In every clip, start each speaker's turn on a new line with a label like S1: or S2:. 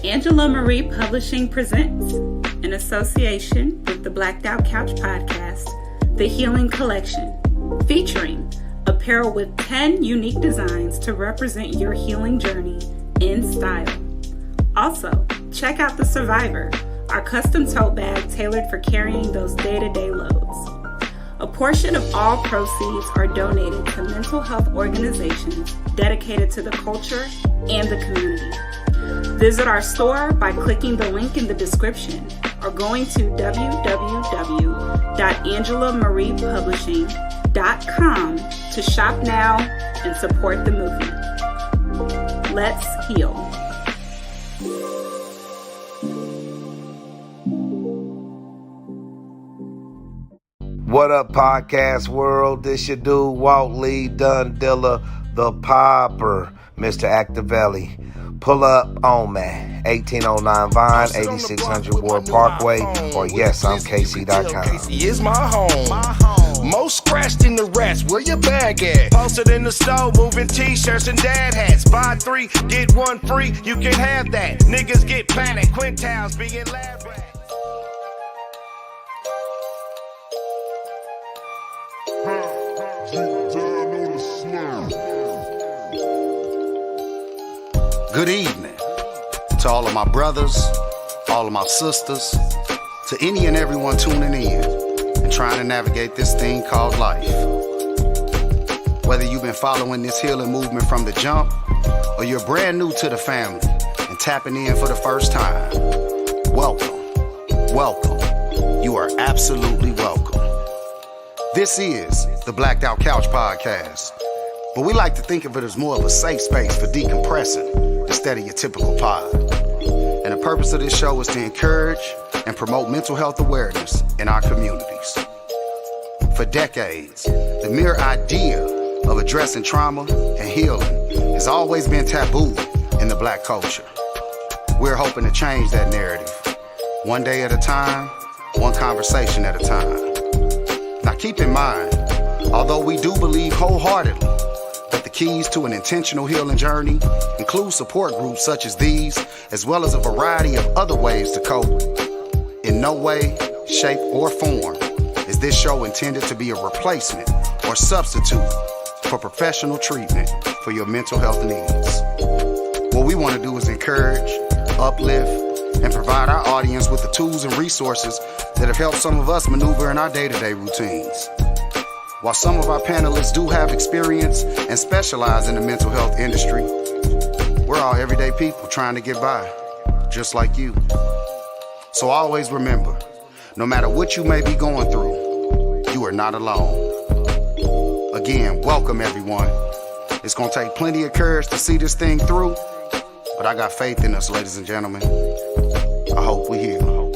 S1: Angela Marie Publishing presents, in association with the Blacked Out Couch podcast, the Healing Collection, featuring apparel with 10 unique designs to represent your healing journey in style. Also, check out the Survivor, our custom tote bag tailored for carrying those day-to-day loads. A portion of all proceeds are donated to mental health organizations dedicated to the culture and the community. Visit our store by clicking the link in the description or going to www.angelamariepublishing.com to shop now and support the movement. Let's heal.
S2: What up, podcast world? This your dude, Walt Lee Dundilla, the Popper, Mr. Activelli. Pull up on me, 1809 Vine, 8600 Ward Parkway, or yes, I'm KC.com.
S3: KC is my home. Most scratched in the rest, where your bag at? Posted in the store, moving t-shirts and dad hats. Buy 3, get 1 free, you can have that. Niggas get planted, quintals being lab rats.
S4: Good evening to all of my brothers, all of my sisters, to any and everyone tuning in and trying to navigate this thing called life. Whether you've been following this healing movement from the jump or you're brand new to the family and tapping in for the first time, welcome, welcome. You are absolutely welcome. This is the Blacked Out Couch podcast, but we like to think of it as more of a safe space for decompressing instead of your typical pod. And the purpose of this show is to encourage and promote mental health awareness in our communities. For decades, the mere idea of addressing trauma and healing has always been taboo in the Black culture. We're hoping to change that narrative, one day at a time, one conversation at a time. Now keep in mind, although we do believe wholeheartedly that the keys to an intentional healing journey include support groups such as these, as well as a variety of other ways to cope, in no way, shape, or form is this show intended to be a replacement or substitute for professional treatment for your mental health needs. What we want to do is encourage, uplift, and provide our audience with the tools and resources that have helped some of us maneuver in our day-to-day routines. While some of our panelists do have experience and specialize in the mental health industry, we're all everyday people trying to get by, just like you. So always remember, no matter what you may be going through, you are not alone. Again, welcome everyone. It's gonna take plenty of courage to see this thing through, but I got faith in us, ladies and gentlemen. I hope we heal.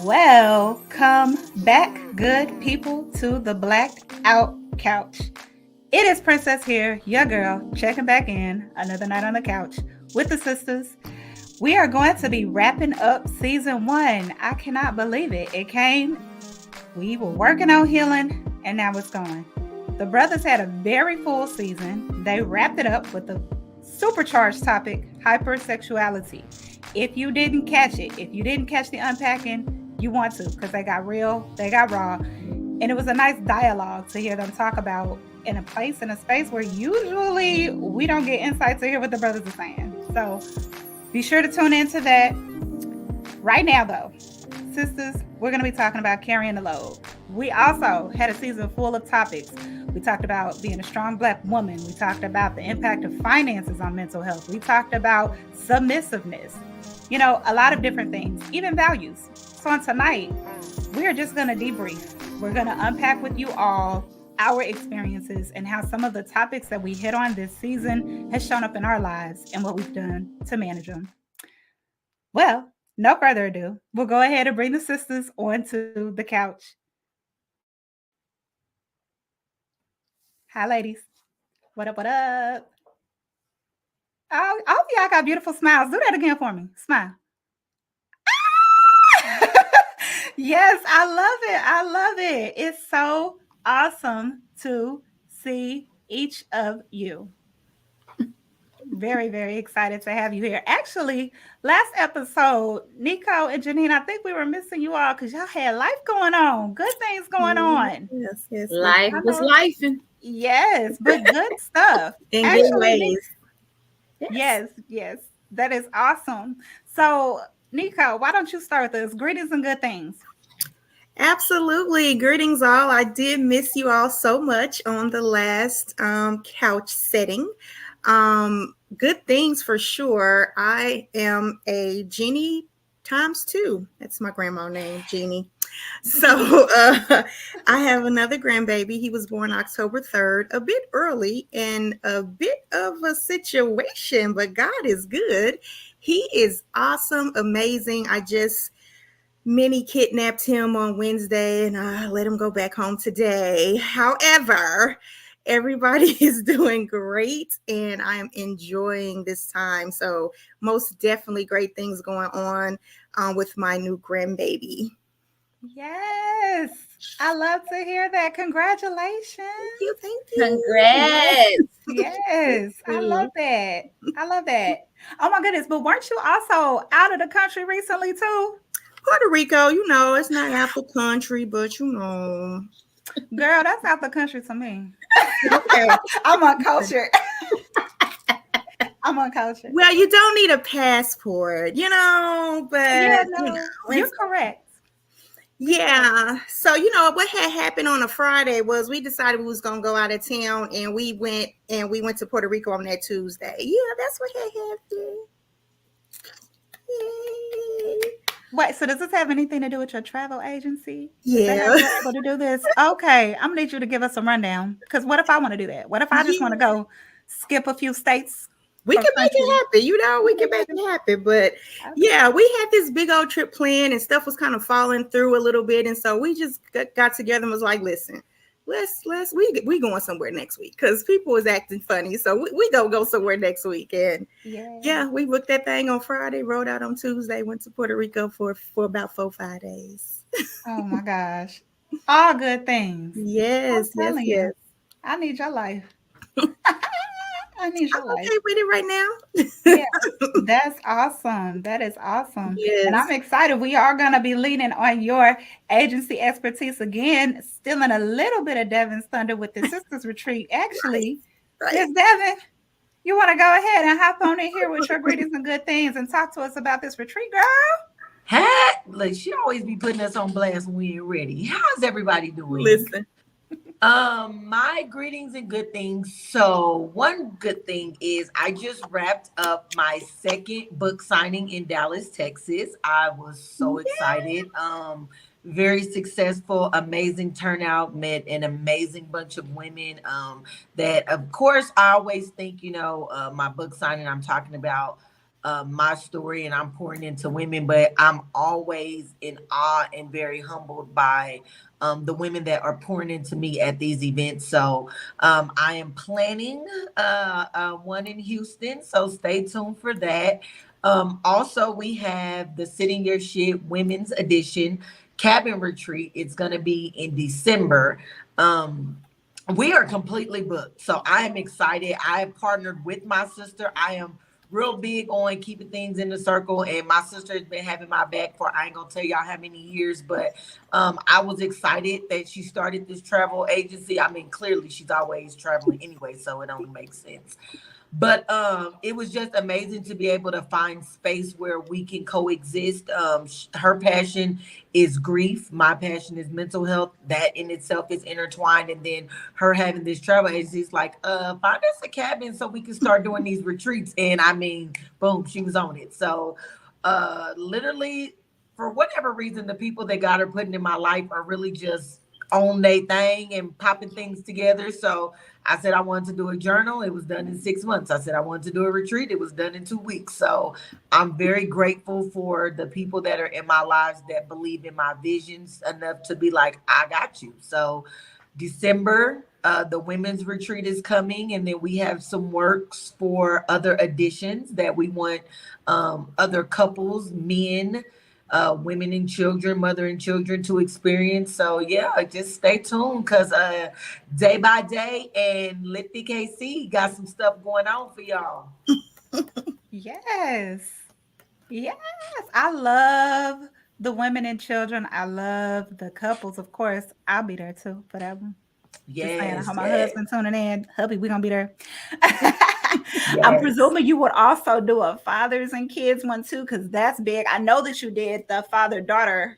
S1: Welcome back, good people, to the Blacked Out Couch. It is Princess here, your girl, checking back in another night on the couch with the sisters. We are going to be wrapping up season 1. I cannot believe it. It came, we were working on healing, and now it's gone. The brothers had a very full season. They wrapped it up with the supercharged topic, hypersexuality. If you didn't catch it, if you didn't catch the unpacking, you want to, because they got real, they got raw. And it was a nice dialogue to hear them talk about in a place, in a space where usually we don't get insight to hear what the brothers are saying. So be sure to tune into that. Right now, though, sisters, we're going to be talking about carrying the load. We also had a season full of topics. We talked about being a strong Black woman. We talked about the impact of finances on mental health. We talked about submissiveness. You know, a lot of different things, even values. So on tonight, we are just going to debrief. We're going to unpack with you all our experiences and how some of the topics that we hit on this season has shown up in our lives and what we've done to manage them. Well, no further ado, we'll go ahead and bring the sisters onto the couch. Hi, ladies. What up, what up? Oh, all of y'all got beautiful smiles. Do that again for me. Smile. Yes, I love it. I love it. It's so awesome to see each of you. Very, very excited to have you here. Actually, last episode, Nico and Janine, I think we were missing you all because y'all had life going on, good things going on.
S5: Yes.
S6: Life was life.
S1: Yes, but good stuff.
S5: In good ways.
S1: Yes, that is awesome. So, Nico, why don't you start with us? Greetings and good things.
S5: Absolutely. Greetings, all. I did miss you all so much on the last couch setting. Good things for sure. I am a Jeannie times 2. That's my grandma's name, Jeannie. So I have another grandbaby. He was born October 3rd, a bit early and a bit of a situation, but God is good. He is awesome, amazing. I just mini kidnapped him on Wednesday and I let him go back home today. However, everybody is doing great and I am enjoying this time. So most definitely great things going on with my new grandbaby.
S1: Yes, I love to hear that. Congratulations.
S5: Thank you.
S6: Congrats.
S1: Yes, I love that. I love that. Oh my goodness, but weren't you also out of the country recently too?
S5: Puerto Rico, it's not out the country, but
S1: Girl, that's out the country to me.
S5: Okay.
S1: I'm uncultured. I'm uncultured.
S5: Well, you don't need a passport, but
S1: Yeah, no, you're correct.
S5: Yeah. So, what had happened on a Friday was we decided we was going to go out of town and we went to Puerto Rico on that Tuesday. Yeah, that's what had happened. Yay.
S1: Wait, so does this have anything to do with your travel agency?
S5: Yeah.
S1: You're able to do this? Okay, I'm gonna need you to give us a rundown. Because what if I want to do that? What if I just want to go skip a few states?
S5: We can make it happen, we can make it happen. But yeah, we had this big old trip planned and stuff was kind of falling through a little bit. And so we just got together and was like, listen, we going somewhere next week because people was acting funny. So we go somewhere next week. And yeah, we booked that thing on Friday, rode out on Tuesday, went to Puerto Rico for about 4-5 days.
S1: Oh my gosh. All good things.
S5: Yes.
S1: I need your life. I need your life.
S5: Okay with it right now.
S1: Yeah, that's awesome. That is awesome.
S5: Yes.
S1: And I'm excited. We are going to be leaning on your agency expertise again, stealing a little bit of Devin's thunder with the Sisters Retreat. Actually, Miss Devin, you want to go ahead and hop on in here with your greetings and good things and talk to us about this retreat, girl?
S7: Look, she always be putting us on blast when we ain't ready. How's everybody doing?
S5: Listen.
S7: My greetings and good things. So one good thing is I just wrapped up my second book signing in Dallas, Texas. I was so excited. Very successful, amazing turnout, met an amazing bunch of women that of course I always think, my book signing, I'm talking about my story and I'm pouring into women, but I'm always in awe and very humbled by the women that are pouring into me at these events. So I am planning one in Houston, so stay tuned for that. Also, we have the Sitting Your Shit Women's Edition Cabin Retreat. It's going to be in December. We are completely booked, so I am excited. I have partnered with my sister. I am real big on keeping things in the circle, and my sister has been having my back for I ain't gonna tell y'all how many years, but I was excited that she started this travel agency. I mean, clearly she's always traveling anyway, so it only makes sense. But it was just amazing to be able to find space where we can coexist. Her passion is grief. My passion is mental health. That in itself is intertwined. And then her having this travel agency is like, find us a cabin so we can start doing these retreats. And I mean, boom, she was on it. So literally, for whatever reason, the people that God are putting in my life are really just on their thing and popping things together. So I said I wanted to do a journal. It was done in 6 months. I said I wanted to do a retreat. It was done in 2 weeks. So I'm very grateful for the people that are in my lives that believe in my visions enough to be like, I got you. So December The women's retreat is coming, and then we have some works for other additions that we want other couples, men, women and children, mother and children to experience. So yeah, just stay tuned because day by day and Lifty KC got some stuff going on for y'all.
S1: Yes. Yes. I love the women and children. I love the couples. Of course, I'll be there too for that one. Just saying, I
S7: Yes,
S1: hope my
S7: yes,
S1: husband tuning in. Hubby, we're gonna be there. I'm
S7: yes.
S1: presuming you would also do a fathers and kids one too, because that's big. I know that you did the father-daughter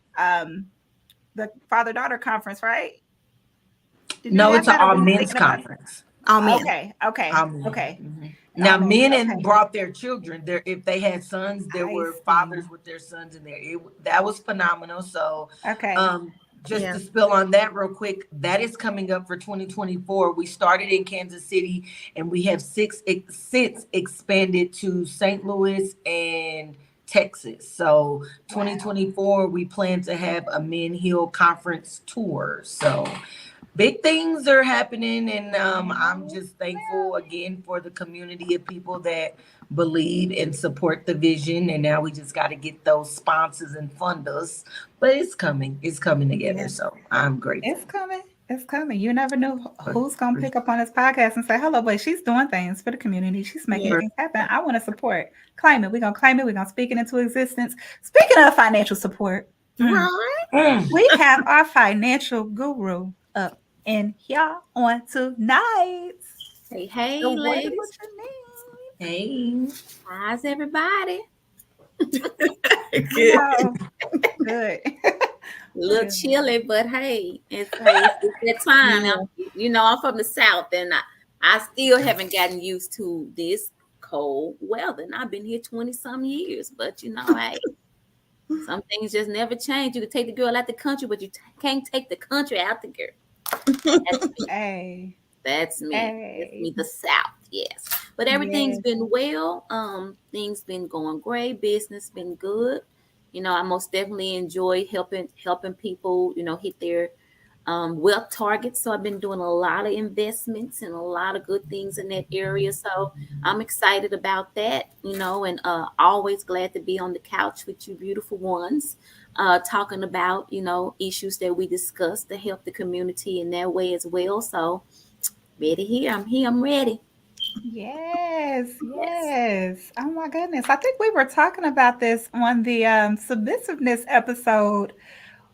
S1: conference, right? Did you
S7: No,
S1: have
S7: it's an
S1: that, or
S7: all
S1: were you
S7: men's
S1: thinking about it?
S7: conference.
S5: All men.
S1: Okay.
S7: All men.
S1: Okay.
S7: Mhm. Now,
S1: All men.
S7: men
S1: Okay.
S7: and brought their children. There, if they had sons, there
S1: I
S7: were
S1: see.
S7: fathers with their sons in there. That was phenomenal. So,
S1: Okay.
S7: just
S5: Yeah.
S7: to spill on that real quick, that is coming up for 2024. We started in Kansas City, and we have since expanded to St. Louis and Texas. So 2024, we plan to have a Men Hill conference tour. So big things are happening, and I'm just thankful again for the community of people that believe and support the vision. And now we just got to get those sponsors and funders, but it's coming together.
S1: Yeah.
S7: So I'm grateful.
S1: It's coming. It's coming. You never know who's gonna pick up on this podcast and say, "Hello, boy, she's doing things for the community. She's making
S5: Yeah.
S1: things happen. I want to support. Claim it. We're gonna claim it. We're gonna speak it into existence." Speaking of financial support,
S5: Right.
S1: we have our financial guru up in here on tonight.
S6: Hey,
S1: So what is
S6: ladies.
S1: what you need?
S7: Hey,
S6: How's everybody?
S1: You know, good.
S6: A little chilly, but hey, it's that time. I'm from the South, and I still haven't gotten used to this cold weather. And I've been here 20-some years, but hey, some things just never change. You can take the girl out the country, but you can't take the country out the girl. That's me.
S1: Hey.
S6: That's me.
S1: Hey.
S6: It's me, the South, yes. But everything's been well. Things been going great. Business been good. I most definitely enjoy helping people, hit their wealth targets. So I've been doing a lot of investments and a lot of good things in that area. So I'm excited about that, and always glad to be on the couch with you beautiful ones, talking about, issues that we discuss to help the community in that way as well. So ready here. I'm ready.
S1: Yes. Oh my goodness. I think we were talking about this on the submissiveness episode.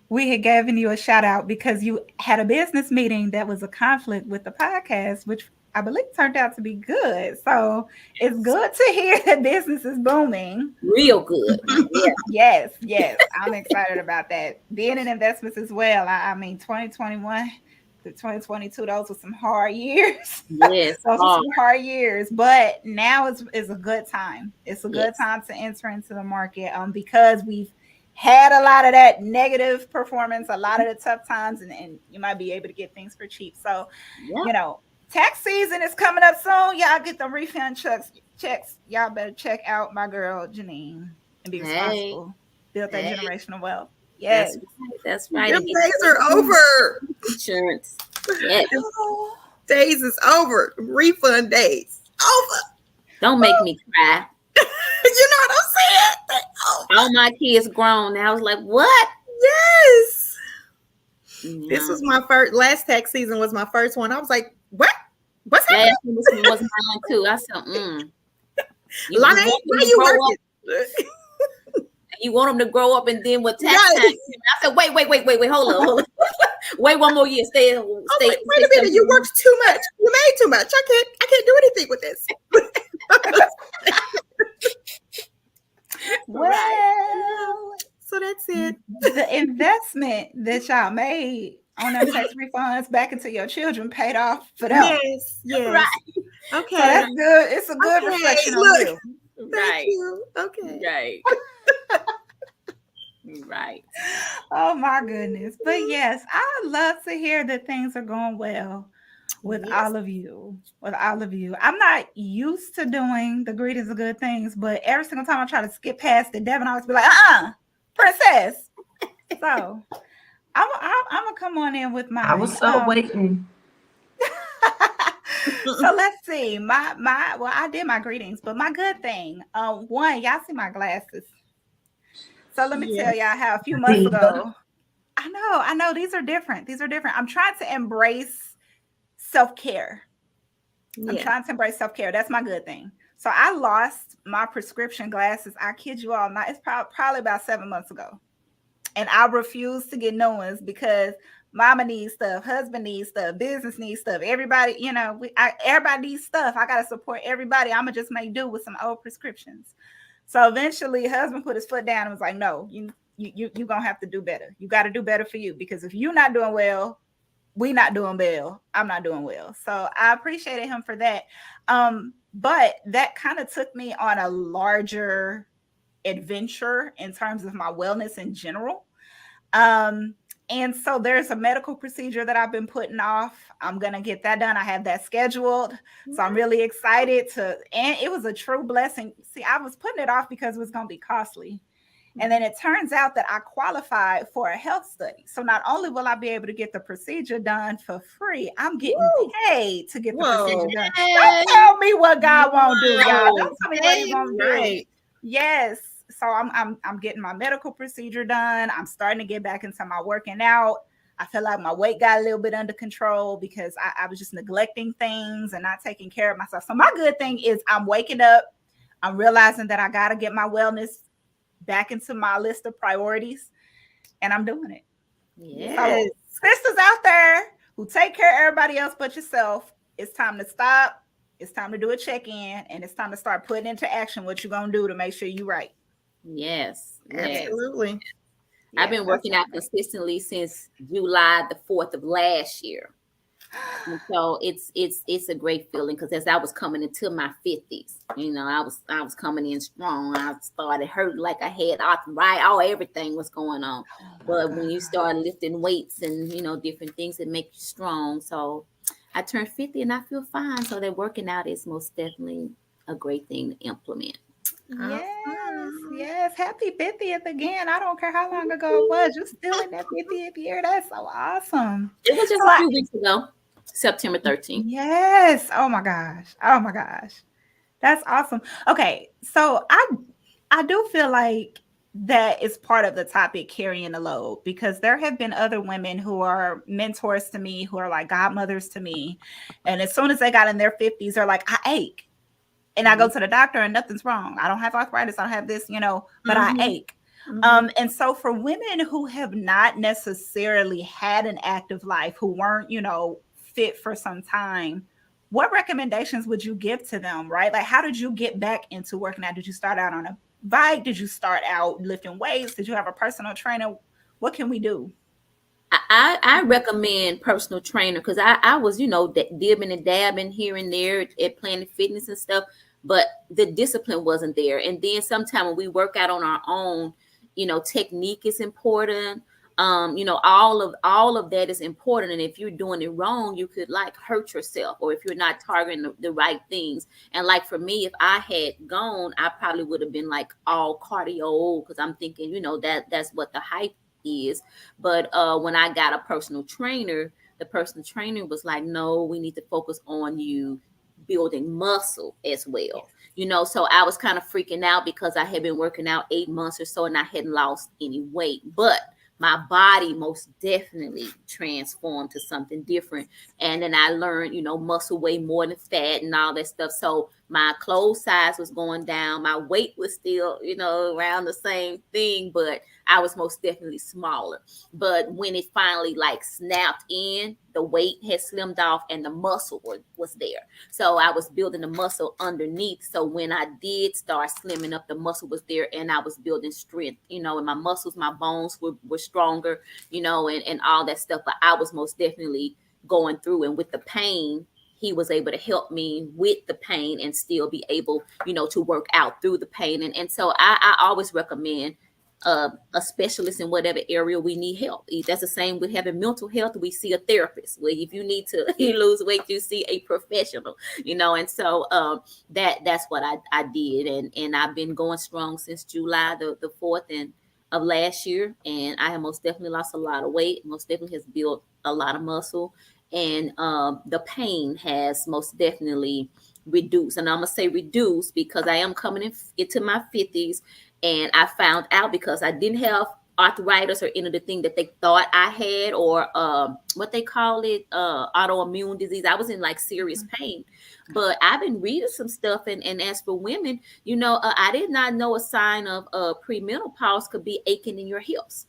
S1: We had given you a shout out because you had a business meeting that was a conflict with the podcast, which I believe turned out to be good. So it's good to hear that business is booming.
S6: Real good. Yeah.
S1: Yes. I'm excited about that. Being in investments as well. I mean, 2021 to 2022, those were some hard years.
S6: Yes.
S1: Those were some hard years, but now is a good time. It's a good time to enter into the market because we've had a lot of that negative performance, a lot of the tough times, and you might be able to get things for cheap. So, tax season is coming up soon. Y'all get the refund checks. Y'all better check out my girl Janine and be responsible. Build that generational wealth. Yes.
S6: That's right.
S5: Them days are over.
S6: Insurance. Yes.
S5: Days is over. Refund days. Over.
S6: Don't make me cry.
S5: You know what I'm saying?
S6: All my kids grown now. I was like, what?
S5: Yes.
S6: Yeah.
S5: This was my last tax season was my first one. I was like, what? What's happening?
S6: This one was mine too. I said,
S5: Why you working?
S6: You want them to grow up, and then with tax time, I said, wait, hold on. Wait one more year. Stay.
S5: Wait a minute, you worked too much. You made too much. I can't do anything with this.
S1: Well,
S5: so that's it.
S1: The investment that y'all made on them tax refunds back into your children paid off for them.
S5: Yes.
S6: Right.
S5: Okay.
S1: So that's good. It's a good reflection on you.
S5: Thank you. Okay.
S6: Right. Right.
S1: Oh my goodness. But yes, I love to hear that things are going well with all of you. I'm not used to doing the greetings of good things, but every single time I try to skip past it, Devin always be like, princess. So I'm gonna come on in with my
S7: I was so waiting.
S1: So let's see. Well, I did my greetings, but my good thing. One, y'all see my glasses. So let me tell y'all how a few months ago. I know. These are different. I'm trying to embrace self-care. I'm trying to embrace self-care. That's my good thing. So I lost my prescription glasses. I kid you all not. It's probably about 7 months ago. And I refuse to get new ones because mama needs stuff, husband needs stuff, business needs stuff. Everybody, everybody needs stuff. I got to support everybody. I'm going to just make do with some old prescriptions. So eventually husband put his foot down and was like, no, you're going to have to do better. You got to do better for you, because if you're not doing well, we not doing well. I'm not doing well. So I appreciated him for that. But that kind of took me on a larger adventure in terms of my wellness in general. And so there's a medical procedure that I've been putting off. I'm going to get that done. I have that scheduled. So I'm really excited and it was a true blessing. See, I was putting it off because it was going to be costly. And then it turns out that I qualified for a health study. So not only will I be able to get the procedure done for free, I'm getting paid to get the procedure done. Don't tell me what God won't do, y'all. Don't tell me what He won't do. Yes. So I'm getting my medical procedure done. I'm starting to get back into my working out. I feel like my weight got a little bit under control because I was just neglecting things and not taking care of myself. So my good thing is I'm waking up. I'm realizing that I got to get my wellness back into my list of priorities, and I'm doing it.
S6: Yes.
S1: So, sisters out there who take care of everybody else but yourself, it's time to stop. It's time to do a check-in, and it's time to start putting into action what you're going to do to make sure you're right.
S6: Yes.
S5: Absolutely.
S6: I've been working out consistently since July the 4th of last year. And so it's a great feeling, because as I was coming into my 50s, I was coming in strong. I started hurting like I had arthritis, everything was going on. But when you start lifting weights and different things that make you strong, so I turned 50 and I feel fine. So that working out is most definitely a great thing to implement.
S1: Yes. Happy 50th again. I don't care how long ago it was. You're still in that 50th year. That's so awesome.
S6: It was just a few weeks ago, September 13th.
S1: Yes. Oh my gosh. That's awesome. Okay. So I do feel like that is part of the topic, carrying the load, because there have been other women who are mentors to me, who are like godmothers to me. And as soon as they got in their 50s, they're like, I ache. And I go to the doctor and nothing's wrong. I don't have arthritis. I don't have this, but I ache. And so for women who have not necessarily had an active life, who weren't, fit for some time, what recommendations would you give to them, right? Like, how did you get back into working out? Did you start out on a bike? Did you start out lifting weights? Did you have a personal trainer? What can we do?
S6: I recommend personal trainer, because I was, dibbing and dabbing here and there at Planet Fitness and stuff, but the discipline wasn't there. And then sometimes when we work out on our own, technique is important. All of that is important. And if you're doing it wrong, you could hurt yourself, or if you're not targeting the right things. And for me, if I had gone, I probably would have been all cardio, because I'm thinking, that's what the hype is. But when I got a personal trainer, the personal trainer was like, no, we need to focus on you building muscle as well. So I was kind of freaking out because I had been working out 8 months or so and I hadn't lost any weight, but my body most definitely transformed to something different. And then I learned, muscle weigh more than fat and all that stuff. So my clothes size was going down. My weight was still, around the same thing, but I was most definitely smaller. But when it finally snapped in, the weight had slimmed off and the muscle was there. So I was building the muscle underneath. So when I did start slimming up, the muscle was there and I was building strength, and my muscles, my bones were stronger, and all that stuff. But I was most definitely going through, and with the pain, he was able to help me with the pain and still be able, to work out through the pain. And so I always recommend a specialist in whatever area we need help. That's the same with having mental health. We see a therapist. Well, if you need to lose weight, you see a professional, and so that's what I did. And I've been going strong since July the 4th of last year. And I have most definitely lost a lot of weight, most definitely has built a lot of muscle. and the pain has most definitely reduced. And I'm gonna say reduced because I am coming into my 50s, and I found out because I didn't have arthritis or any of the thing that they thought I had, or what they call it, autoimmune disease. I was in like serious pain, but I've been reading some stuff, and as for women, I did not know a sign of premenopause could be aching in your hips.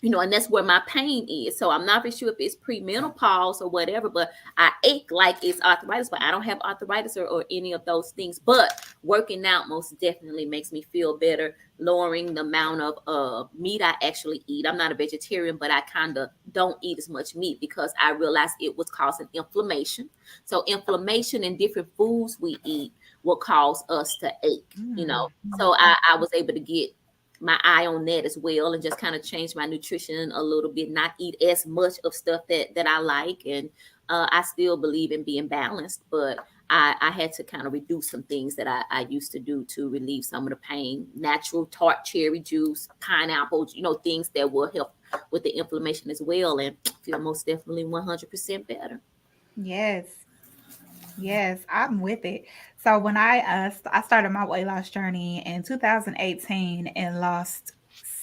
S6: And that's where my pain is. So I'm not for sure if it's premenopause or whatever, but I ache like it's arthritis, but I don't have arthritis or any of those things. But working out most definitely makes me feel better, lowering the amount of meat I actually eat. I'm not a vegetarian, but I kind of don't eat as much meat because I realized it was causing inflammation. So inflammation in different foods we eat will cause us to ache, So I was able to get my eye on that as well, and just kind of change my nutrition a little bit, not eat as much of stuff that I like. And I still believe in being balanced, but I had to kind of reduce some things that I used to do to relieve some of the pain. Natural tart cherry juice, pineapples, things that will help with the inflammation as well, and feel most definitely 100% better.
S1: Yes, I'm with it. So when I started my weight loss journey in 2018 and lost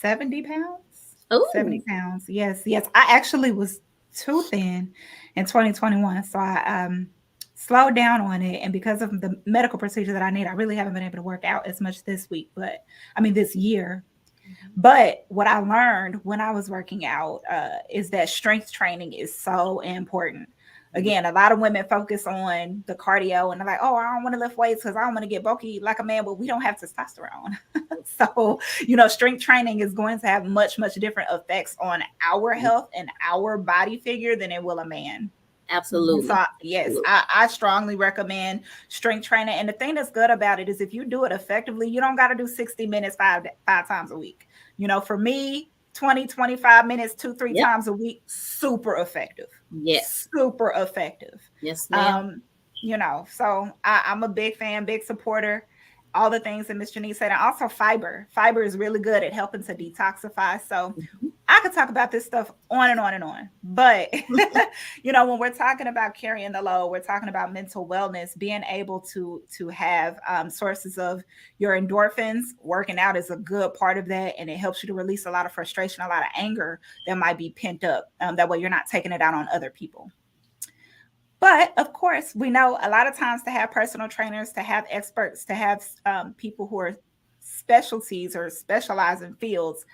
S1: 70 pounds.
S6: Oh,
S1: 70 pounds. Yes. I actually was too thin in 2021. So I slowed down on it. And because of the medical procedure that I need, I really haven't been able to work out as much this year. But what I learned when I was working out is that strength training is so important. Again, a lot of women focus on the cardio and they're like, oh, I don't want to lift weights because I don't want to get bulky like a man, but we don't have testosterone. So, strength training is going to have much, much different effects on our health and our body figure than it will a man.
S6: Absolutely.
S1: So, yes, I strongly recommend strength training. And the thing that's good about it is if you do it effectively, you don't got to do 60 minutes five times a week. For me, 20, 25 minutes, 2-3 times a week, super effective.
S6: Yes.
S1: Super effective.
S6: Yes, ma'am.
S1: So I'm a big fan, big supporter. All the things that Miss Janice said. And also fiber. Fiber is really good at helping to detoxify. So I could talk about this stuff on and on and on. But, when we're talking about carrying the load, we're talking about mental wellness, being able to have sources of your endorphins. Working out is a good part of that. And it helps you to release a lot of frustration, a lot of anger that might be pent up. That way you're not taking it out on other people. But of course, we know a lot of times to have personal trainers, to have experts, to have people who are specialties or specialize in fields,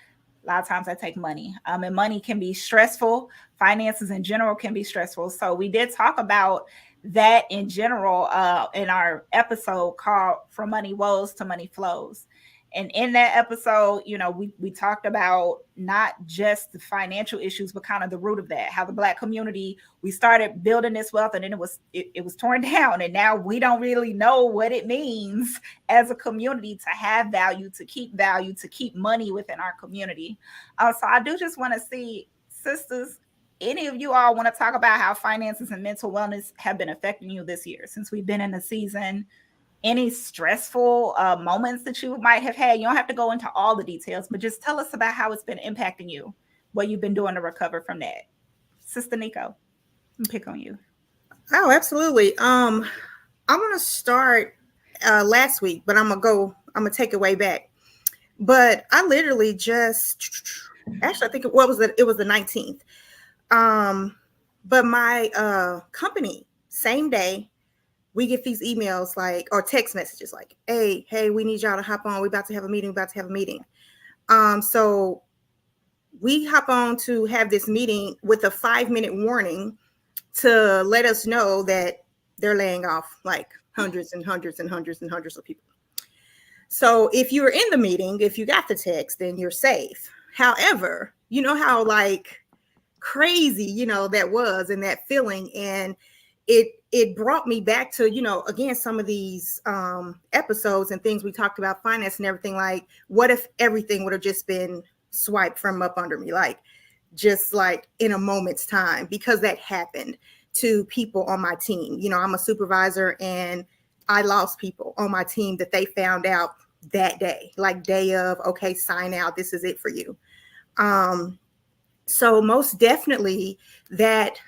S1: a lot of times that take money. And money can be stressful. Finances in general can be stressful. So we did talk about that in general in our episode called From Money Woes to Money Flows. And in that episode, we talked about not just the financial issues, but kind of the root of that, how the Black community, we started building this wealth and then it was torn down. And now we don't really know what it means as a community to have value, to keep money within our community. So I do just want to see, sisters, any of you all want to talk about how finances and mental wellness have been affecting you this year since we've been in the season? Any stressful moments that you might have had? You don't have to go into all the details, but just tell us about how it's been impacting you, what you've been doing to recover from that. Sister Nico, I'll pick on you.
S5: Oh, absolutely. I'm going to start last week, but I'm going to take it way back. But I literally I think it was the 19th. But my company, same day, we get these emails or text messages like, hey, we need y'all to hop on. We're about to have a meeting. So we hop on to have this meeting with a 5-minute warning to let us know that they're laying off like hundreds and hundreds and hundreds and hundreds of people. So if you were in the meeting, if you got the text, then you're safe. However, you know how crazy, that was, and that feeling. And it brought me back to, again, some of these episodes and things we talked about, finance and everything. Like, what if everything would have just been swiped from up under me, just in a moment's time? Because that happened to people on my team. I'm a supervisor, and I lost people on my team that they found out that day, day of, okay, sign out. This is it for you. So most definitely that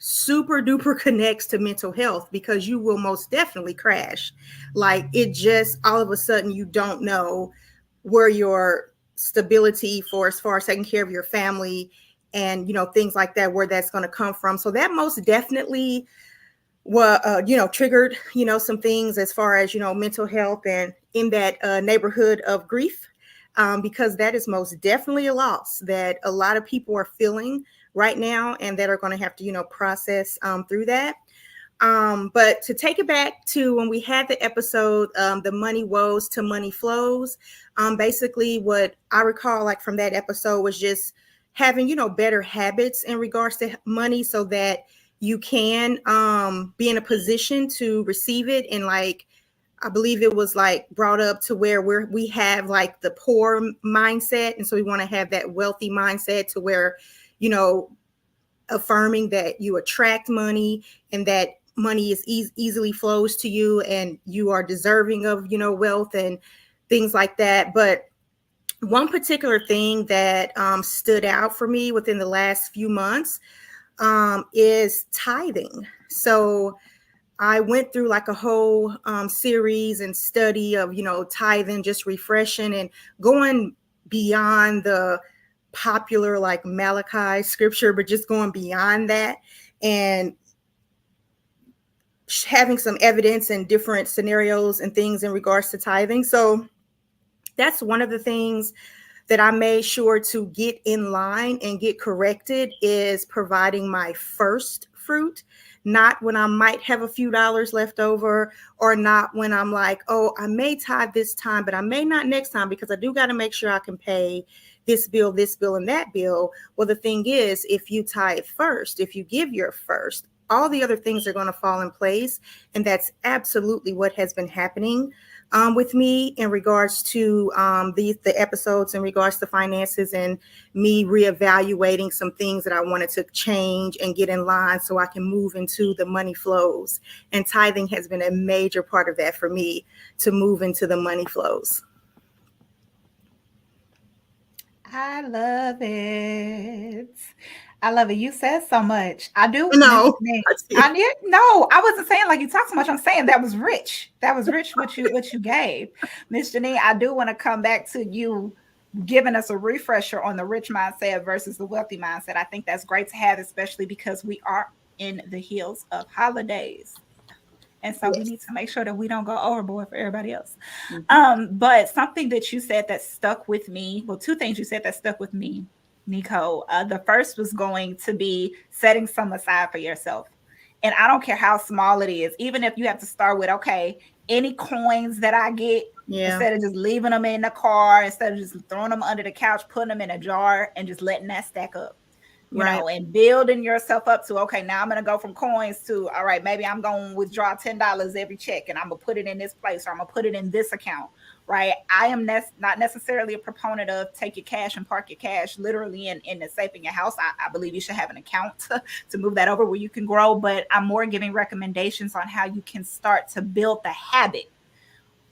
S5: super duper connects to mental health, because you will most definitely crash. Like, it just all of a sudden you don't know where your stability for as far as taking care of your family and, you know, things like that, where that's going to come from. So that most definitely triggered, you know, some things as far as, you know, mental health and in that neighborhood of grief, because that is most definitely a loss that a lot of people are feeling right now and that are going to have to, you know, process through that. But to take it back to when we had the episode, the money woes to money flows, basically what I recall like from that episode was just having, you know, better habits in regards to money so that you can be in a position to receive it. And like, I believe it was like brought up to where we have like the poor mindset. And so we want to have that wealthy mindset to where, you know, affirming that you attract money and that money is easily flows to you and you are deserving of, you know, wealth and things like that. But one particular thing that stood out for me within the last few months is tithing. So I went through like a whole series and study of, you know, tithing, just refreshing and going beyond the popular like Malachi scripture, but just going beyond that and having some evidence and different scenarios and things in regards to tithing. So that's one of the things that I made sure to get in line and get corrected is providing my first fruit, not when I might have a few dollars left over, or not when I'm like, oh, I may tithe this time, but I may not next time because I do got to make sure I can pay this bill, and that bill. Well, the thing is, if you tithe first, if you give your first, all the other things are going to fall in place. And that's absolutely what has been happening with me in regards to the episodes in regards to finances and me reevaluating some things that I wanted to change and get in line so I can move into the money flows. And tithing has been a major part of that for me to move into the money flows.
S1: I love it. I love it. You said so much. I do.
S5: No,
S1: I wasn't saying like you talk so much. I'm saying that was rich. That was rich what you gave. Miss Janine, I do want to come back to you giving us a refresher on the rich mindset versus the wealthy mindset. I think that's great to have, especially because we are in the heels of holidays. And so we need to make sure that we don't go overboard for everybody else. Mm-hmm. But something that you said that stuck with me, well, two things you said that stuck with me, Nico. The first was going to be setting some aside for yourself. And I don't care how small it is, even if you have to start with, okay, any coins that I get, instead of just leaving them in the car, instead of just throwing them under the couch, putting them in a jar and just letting that stack up. You know, and building yourself up to, okay, now I'm going to go from coins to, all right, maybe I'm going to withdraw $10 every check and I'm going to put it in this place or I'm going to put it in this account, right? I am not necessarily a proponent of take your cash and park your cash literally in the safe in your house. I believe you should have an account to move that over where you can grow, but I'm more giving recommendations on how you can start to build the habit.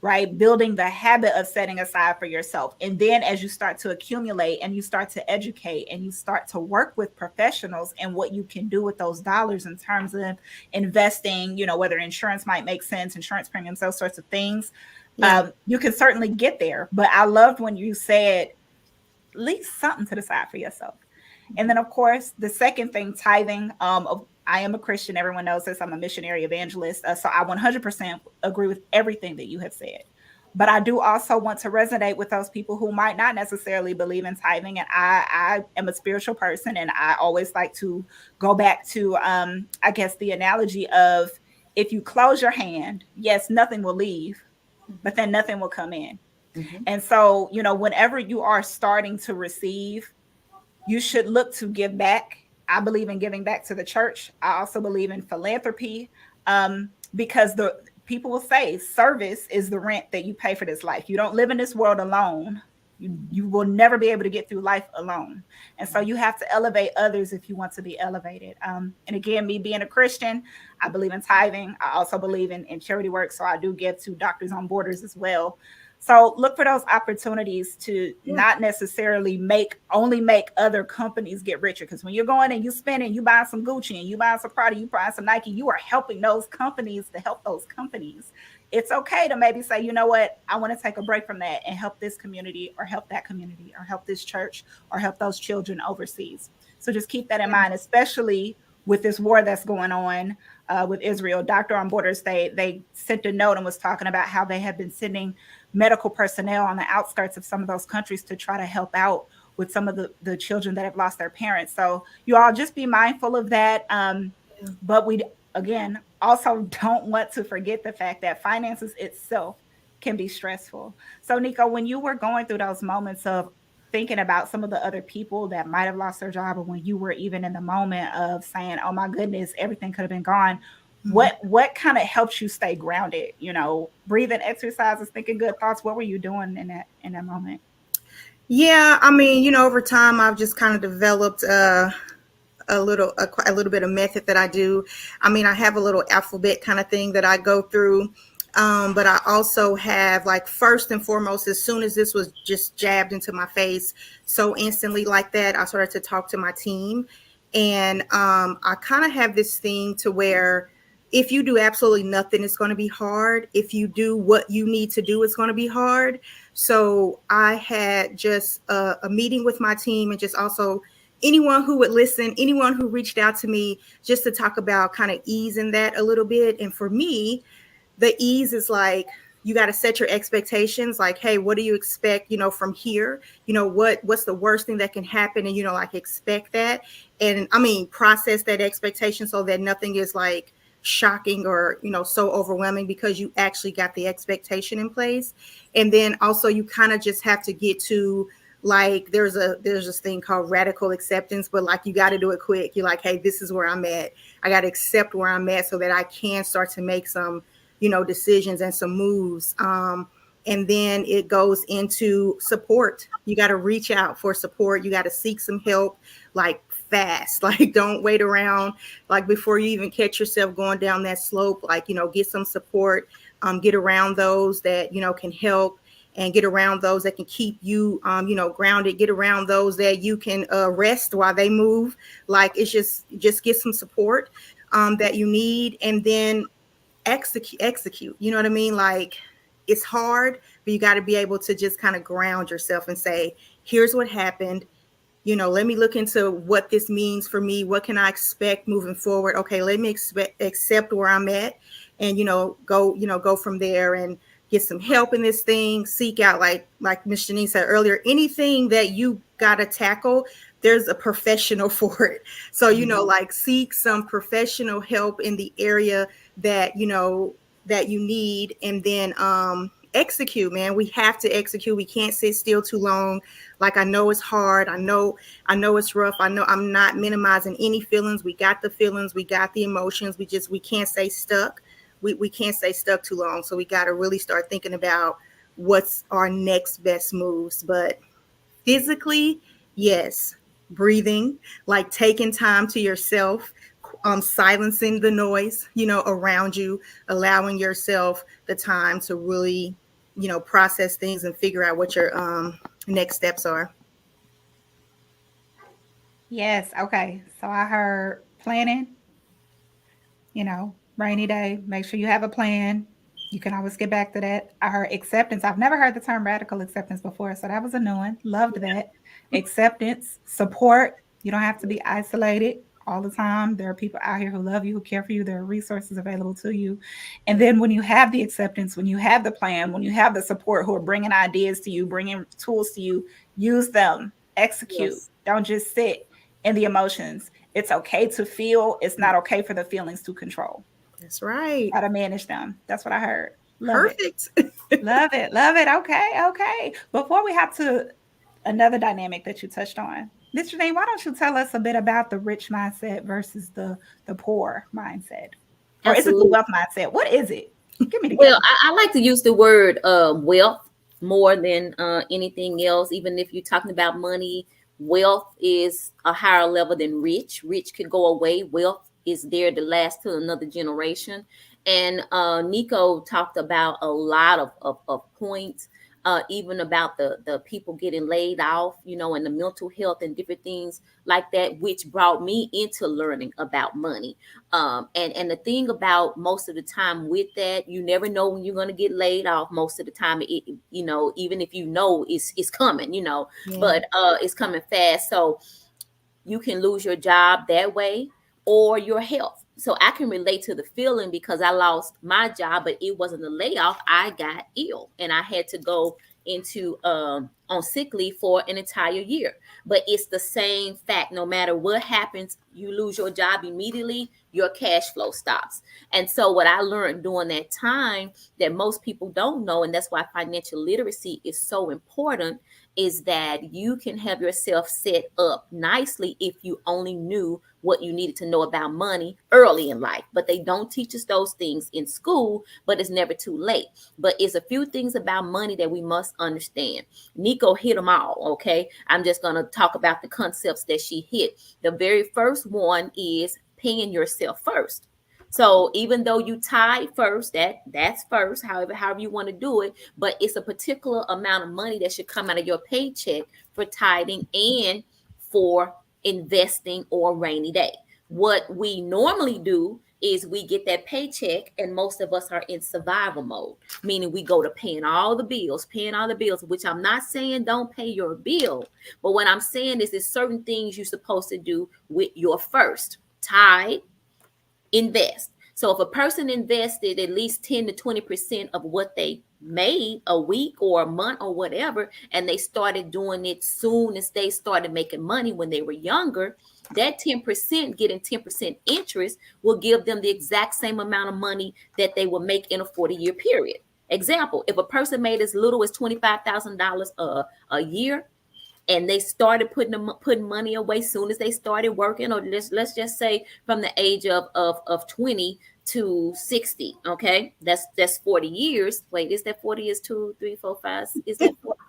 S1: Right? Building the habit of setting aside for yourself. And then as you start to accumulate and you start to educate and you start to work with professionals and what you can do with those dollars in terms of investing, you know, whether insurance might make sense, insurance premiums, those sorts of things, you can certainly get there. But I loved when you said, leave something to the side for yourself. And then, of course, the second thing, tithing. I am a Christian. Everyone knows this. I'm a missionary evangelist. So I 100% agree with everything that you have said. But I do also want to resonate with those people who might not necessarily believe in tithing. And I am a spiritual person. And I always like to go back to, I guess, the analogy of if you close your hand, yes, nothing will leave, but then nothing will come in. Mm-hmm. And so, you know, whenever you are starting to receive, you should look to give back. I believe in giving back to the church. I also believe in philanthropy because the people will say service is the rent that you pay for this life. You don't live in this world alone. You will never be able to get through life alone. And so you have to elevate others if you want to be elevated. And again, me being a Christian, I believe in tithing. I also believe in charity work. So I do give to Doctors on Borders as well. So look for those opportunities to not necessarily make other companies get richer. Because when you're going and you spending, you buying some Gucci and you buying some Prada, you buying some Nike, you are helping those companies to help those companies. It's okay to maybe say, you know what, I want to take a break from that and help this community or help that community or help this church or help those children overseas. So just keep that in mind, especially with this war that's going on with Israel. Doctor on Borders, they sent a note and was talking about how they have been sending medical personnel on the outskirts of some of those countries to try to help out with some of the children that have lost their parents. So you all just be mindful of that. But we, again, also don't want to forget the fact that finances itself can be stressful. So Nico, when you were going through those moments of thinking about some of the other people that might have lost their job, or when you were even in the moment of saying, oh my goodness, everything could have been gone, what kind of helps you stay grounded? You know, breathing exercises, thinking good thoughts. What were you doing in that moment?
S5: Yeah, I mean, you know, over time I've just kind of developed a little bit of method that I do. I mean, I have a little alphabet kind of thing that I go through. But I also have, like, first and foremost, as soon as this was just jabbed into my face so instantly like that, I started to talk to my team. And I kind of have this thing to where if you do absolutely nothing, it's going to be hard. If you do what you need to do, it's going to be hard. So I had just a meeting with my team, and just also anyone who would listen, anyone who reached out to me, just to talk about kind of easing that a little bit. And for me, the ease is like, you got to set your expectations. Like, hey, what do you expect, you know, from here? You know, what's the worst thing that can happen? And, you know, like, expect that. And I mean, process that expectation so that nothing is like shocking or, you know, so overwhelming, because you actually got the expectation in place. And then also you kind of just have to get to, like, there's this thing called radical acceptance, but like, you got to do it quick. You're like, hey, this is where I'm at. I got to accept where I'm at so that I can start to make some, you know, decisions and some moves. And then it goes into support. You got to reach out for support. You got to seek some help, like, fast. Like, don't wait around, like, before you even catch yourself going down that slope. Like, you know, get some support, get around those that, you know, can help, and get around those that can keep you, you know, grounded, get around those that you can rest while they move. Like, it's just get some support that you need, and then execute. You know what I mean? Like, it's hard, but you got to be able to just kind of ground yourself and say, here's what happened. You know, let me look into what this means for me. What can I expect moving forward? Okay, let me accept where I'm at, and, you know, go from there and get some help in this thing. Seek out, like Ms. Janine said earlier, anything that you got to tackle, there's a professional for it. So, you know, like, seek some professional help in the area that, you know, that you need, and then execute, man. We have to execute. We can't sit still too long. Like, I know it's hard. I know it's rough. I know I'm not minimizing any feelings. We got the feelings. We got the emotions. We can't stay stuck. We can't stay stuck too long. So we got to really start thinking about what's our next best moves. But physically, yes, breathing, like taking time to yourself, silencing the noise, you know, around you, allowing yourself the time to really, you know, process things and figure out what your next steps are.
S1: Yes. Okay. So I heard planning, you know, rainy day, make sure you have a plan. You can always get back to that. I heard acceptance. I've never heard the term radical acceptance before, so that was a new one. Loved that. Acceptance, support. You don't have to be isolated all the time. There are people out here who love you, who care for you. There are resources available to you. And then when you have the acceptance, when you have the plan, when you have the support who are bringing ideas to you, bringing tools to you, use them, execute. Yes. Don't just sit in the emotions. It's okay to feel. It's not okay for the feelings to control.
S5: That's right.
S1: How to manage them. That's what I heard.
S5: Perfect.
S1: Love it. Love it. Okay. Before we have to another dynamic that you touched on, Mr. Janine, why don't you tell us a bit about the rich mindset versus the poor mindset? Or Absolutely. Is it the wealth mindset? What is it? Give me the
S6: Well, I like to use the word wealth more than anything else. Even if you're talking about money, wealth is a higher level than rich. Rich could go away. Wealth is there to last to another generation. And Nico talked about a lot of points. even about the people getting laid off, and the mental health and different things like that, which brought me into learning about money. And the thing about most of the time with that, you never know when you're going to get laid off. Most of the time, even if it's coming, but it's coming fast. So you can lose your job that way, or your health. So I can relate to the feeling, because I lost my job, but it wasn't a layoff. I got ill and I had to go into on sick leave for an entire year. But it's the same fact. No matter what happens, you lose your job immediately, your cash flow stops. And so what I learned during that time that most people don't know, and that's why financial literacy is so important, is that you can have yourself set up nicely if you only knew what you needed to know about money early in life. But they don't teach us those things in school, but it's never too late. But it's a few things about money that we must understand. Nico hit them all, okay? I'm just going to talk about the concepts that she hit. The very first one is paying yourself first. So even though you tithe first, that's first, however you want to do it, but it's a particular amount of money that should come out of your paycheck for tithing and for investing or rainy day. What we normally do is we get that paycheck, and most of us are in survival mode, meaning we go to paying all the bills, which I'm not saying don't pay your bill. But what I'm saying is there's certain things you're supposed to do with your first. Tithe, invest. So if a person invested at least 10 to 20% of what they made a week or a month or whatever, and they started doing it soon as they started making money when they were younger, that 10%, getting 10% interest, will give them the exact same amount of money that they will make in a 40-year period. Example, if a person made as little as $25,000 a year, and they started putting money away soon as they started working, or let's just say from the age of 20 to 60. Okay, that's 40 years. Wait, is that 40 is 2, 3, 4, 5? Is that 40?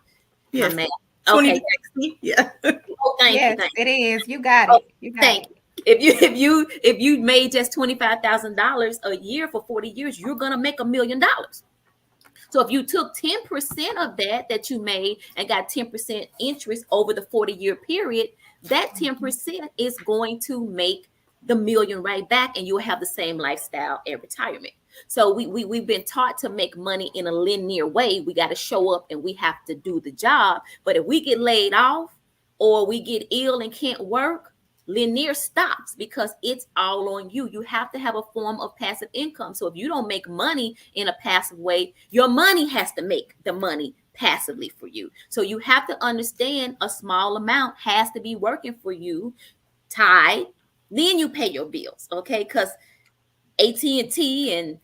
S5: Yes.
S6: Okay.
S5: 60. Yeah.
S6: Oh, thank you.
S1: It is. You got it. You got
S6: it. If you made just $25,000 a year for 40 years, you're gonna make $1 million. So if you took 10% of that you made and got 10% interest over the 40-year period, that 10% is going to make the million right back, and you'll have the same lifestyle at retirement. So we've been taught to make money in a linear way. We got to show up and we have to do the job. But if we get laid off or we get ill and can't work, linear stops, because it's all on you. You have to have a form of passive income. So if you don't make money in a passive way, your money has to make the money passively for you. So you have to understand a small amount has to be working for you. Tithe, then you pay your bills, okay? Because AT&T and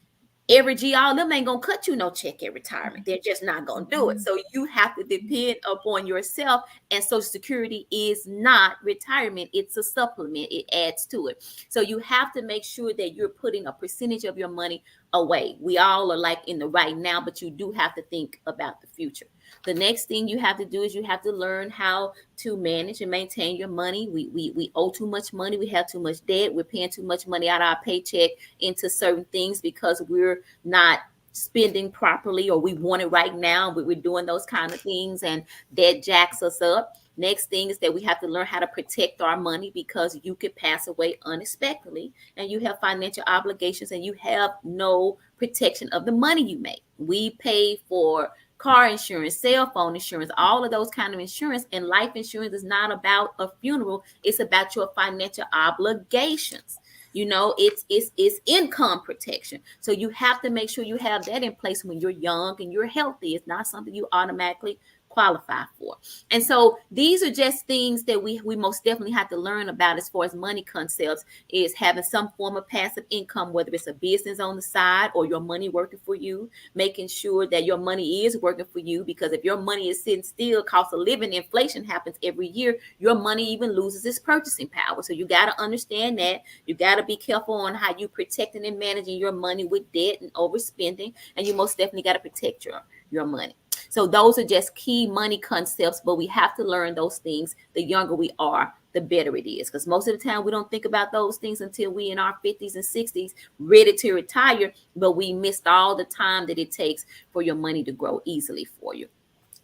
S6: Evergy, all them ain't gonna cut you no check at retirement. They're just not gonna do it. So you have to depend upon yourself, and Social Security is not retirement. It's a supplement. It adds to it. So you have to make sure that you're putting a percentage of your money away. We all are like in the right now, but you do have to think about the future. The next thing you have to do is you have to learn how to manage and maintain your money. We owe too much money. We have too much debt. We're paying too much money out of our paycheck into certain things because we're not spending properly, or we want it right now. We're doing those kind of things, and that jacks us up. Next thing is that we have to learn how to protect our money, because you could pass away unexpectedly and you have financial obligations and you have no protection of the money you make. We pay for car insurance, cell phone insurance, all of those kind of insurance. And life insurance is not about a funeral. It's about your financial obligations. It's income protection. So you have to make sure you have that in place when you're young and you're healthy. It's not something you automatically qualify for. And so these are just things that we most definitely have to learn about as far as money concepts, is having some form of passive income, whether it's a business on the side or your money working for you, making sure that your money is working for you, because if your money is sitting still, cost of living, inflation happens every year, your money even loses its purchasing power. So you got to understand that. You got to be careful on how you protecting and managing your money with debt and overspending, and you most definitely got to protect your money. So those are just key money concepts, but we have to learn those things. The younger we are, the better it is, because most of the time we don't think about those things until we in our 50s and 60s, ready to retire, but we missed all the time that it takes for your money to grow easily for you.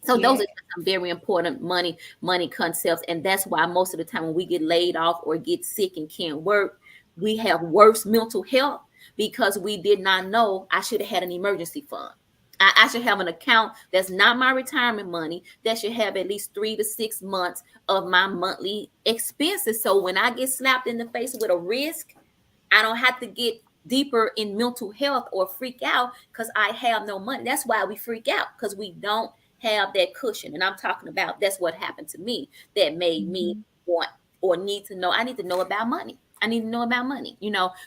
S6: So those are some very important money concepts. And that's why most of the time when we get laid off or get sick and can't work, we have worse mental health because we did not know I should have had an emergency fund. I should have an account that's not my retirement money that should have at least 3 to 6 months of my monthly expenses. So when I get slapped in the face with a risk, I don't have to get deeper in mental health or freak out because I have no money. That's why we freak out, because we don't have that cushion. And I'm talking about that's what happened to me that made me want or need to know. I need to know about money. I need to know about money,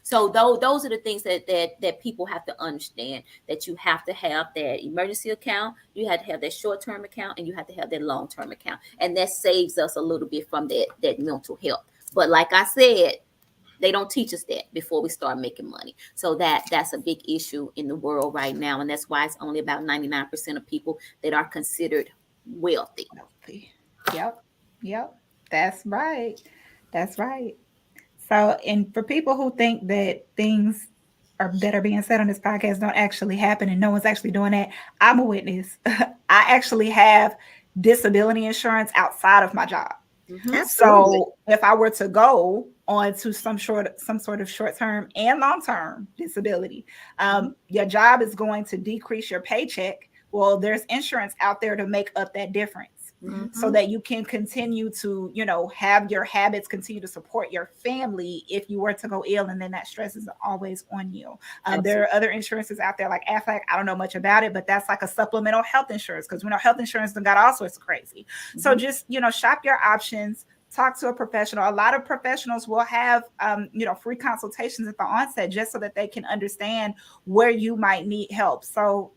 S6: So those are the things that people have to understand, that you have to have that emergency account, you have to have that short-term account, and you have to have that long-term account. And that saves us a little bit from that mental health. But like I said, they don't teach us that before we start making money. So that's a big issue in the world right now. And that's why it's only about 99% of people that are considered wealthy.
S1: Yep. That's right. So, and for people who think that things that are being said on this podcast don't actually happen and no one's actually doing that, I'm a witness. I actually have disability insurance outside of my job. So if I were to go on to some sort of short-term and long-term disability, your job is going to decrease your paycheck. Well, there's insurance out there to make up that difference. So that you can continue to, have your habits, continue to support your family if you were to go ill, and then that stress is always on you. There are other insurances out there like Aflac. I don't know much about it, but that's like a supplemental health insurance, because we know health insurance done got all sorts of crazy. So just, shop your options. Talk to a professional. A lot of professionals will have, free consultations at the onset just so that they can understand where you might need help. So,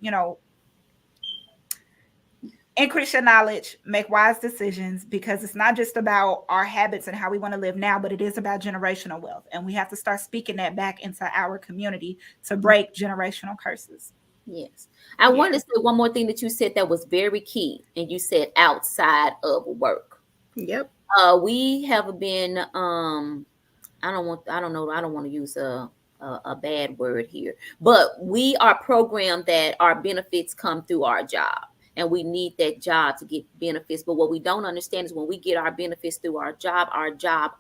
S1: increase your knowledge, make wise decisions, because it's not just about our habits and how we want to live now, but it is about generational wealth. And we have to start speaking that back into our community to break generational curses.
S6: Yes. I want to say one more thing that you said that was very key. And you said outside of work.
S5: Yep.
S6: We have been, I don't want to use a bad word here, but we are programmed that our benefits come through our job. And we need that job to get benefits. But what we don't understand is when we get our benefits through our job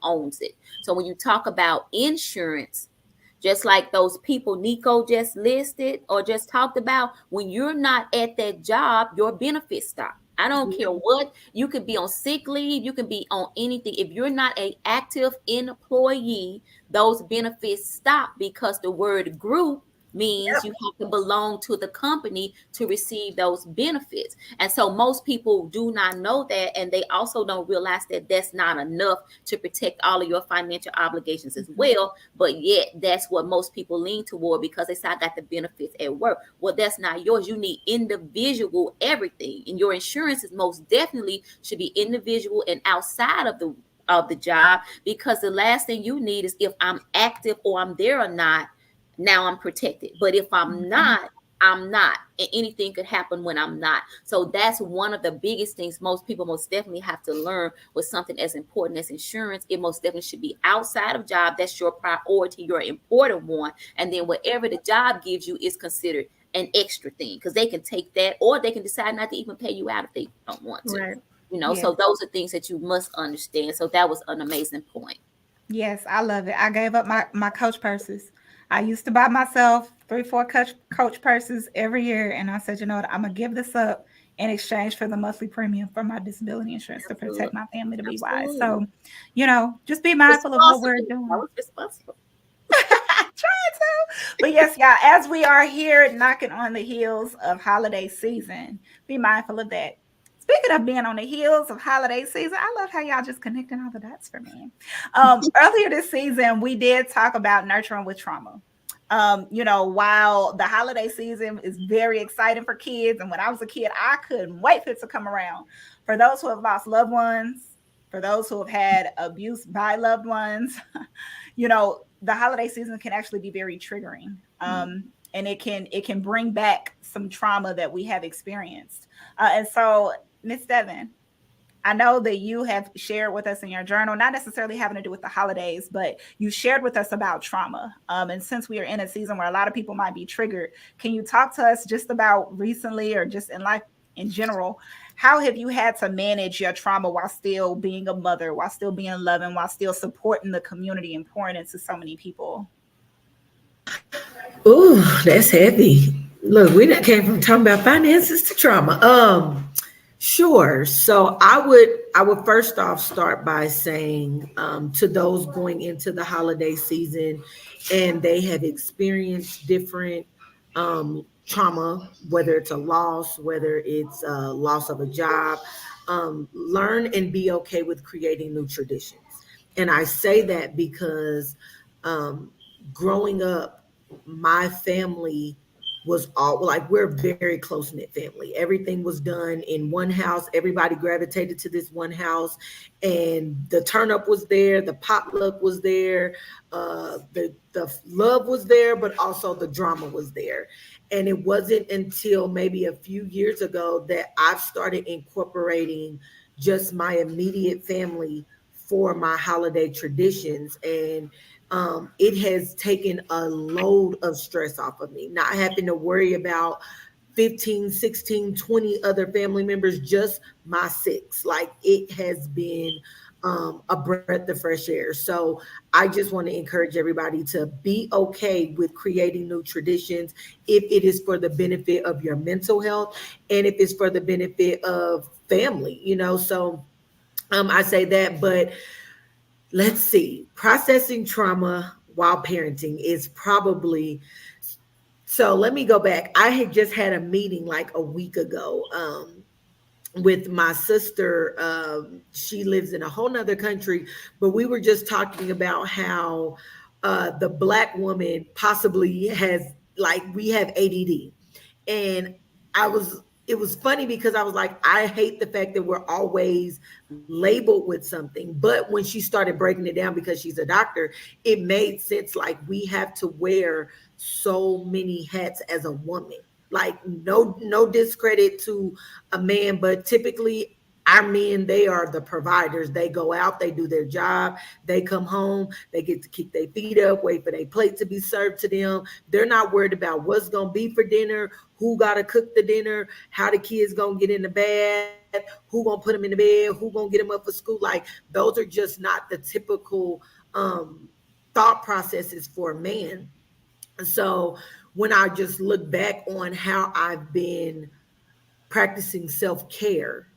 S6: owns it. So when you talk about insurance, just like those people Nico just listed or just talked about, when you're not at that job, your benefits stop. I don't care what. You could be on sick leave. You can be on anything. If you're not an active employee, those benefits stop, because the word group means you have to belong to the company to receive those benefits. And so most people do not know that, and they also don't realize that that's not enough to protect all of your financial obligations as well. But yet that's what most people lean toward, because they say, I got the benefits at work. Well, that's not yours. You need individual everything, and your insurance is most definitely should be individual and outside of the job, because the last thing you need is if I'm active or I'm there or not, now I'm protected. But if I'm not, I'm not. And anything could happen when I'm not. So that's one of the biggest things most people most definitely have to learn with something as important as insurance. It most definitely should be outside of job. That's your priority, your important one. And then whatever the job gives you is considered an extra thing, because they can take that, or they can decide not to even pay you out if they don't want to. Right. So those are things that you must understand. So that was an amazing point.
S1: Yes, I love it. I gave up my coach purses. I used to buy myself 3-4 coach purses every year. And I said, you know what, I'm going to give this up in exchange for the monthly premium for my disability insurance to protect my family, to be wise. So, just be mindful of what we're doing. I was responsible. Trying to. But yes, y'all, as we are here knocking on the heels of holiday season, be mindful of that. Speaking of being on the heels of holiday season, I love how y'all just connecting all the dots for me. Earlier this season, we did talk about nurturing with trauma. While the holiday season is very exciting for kids, and when I was a kid, I couldn't wait for it to come around. For those who have lost loved ones, for those who have had abuse by loved ones, the holiday season can actually be very triggering. And it can bring back some trauma that we have experienced. And so, Ms. Devin, I know that you have shared with us in your journal, not necessarily having to do with the holidays, but you shared with us about trauma. And since we are in a season where a lot of people might be triggered, can you talk to us just about recently or just in life in general. How have you had to manage your trauma while still being a mother, while still being loving, while still supporting the community and pouring into so many people?
S8: Ooh, that's heavy. Look, we done came from talking about finances to trauma. Sure. So I would first off start by saying to those going into the holiday season and they have experienced different trauma, whether it's a loss, whether it's a loss of a job, learn and be okay with creating new traditions. And I say that because um, growing up, my family was all like we're a very close knit family. Everything was done in one house. Everybody gravitated to this one house, and the turn up was there, the potluck was there, the love was there, but also the drama was there. And it wasn't until maybe a few years ago that I've started incorporating just my immediate family for my holiday traditions. And it has taken a load of stress off of me, not having to worry about 15, 16, 20 other family members, just my six. Like it has been a breath of fresh air. So I just want to encourage everybody to be okay with creating new traditions if it is for the benefit of your mental health and if it's for the benefit of family, you know. So I say that, but let's see, processing trauma while parenting is probably, so let me go back. I had just had a meeting like a week ago with my sister. She lives in a whole nother country, but we were just talking about how the Black woman possibly has, like, we have ADD. And it was funny because I was like, I hate the fact that we're always labeled with something. But when she started breaking it down, because she's a doctor, it made sense. Like we have to wear so many hats as a woman. Like no discredit to a man, but typically our men, they are the providers. They go out, they do their job, they come home, they get to keep their feet up, wait for their plate to be served to them. They're not worried about what's going to be for dinner, who got to cook the dinner, how the kids going to get in the bed, who going to put them in the bed, who going to get them up for school. Like those are just not the typical thought processes for a man. So when I just look back on how I've been practicing self-care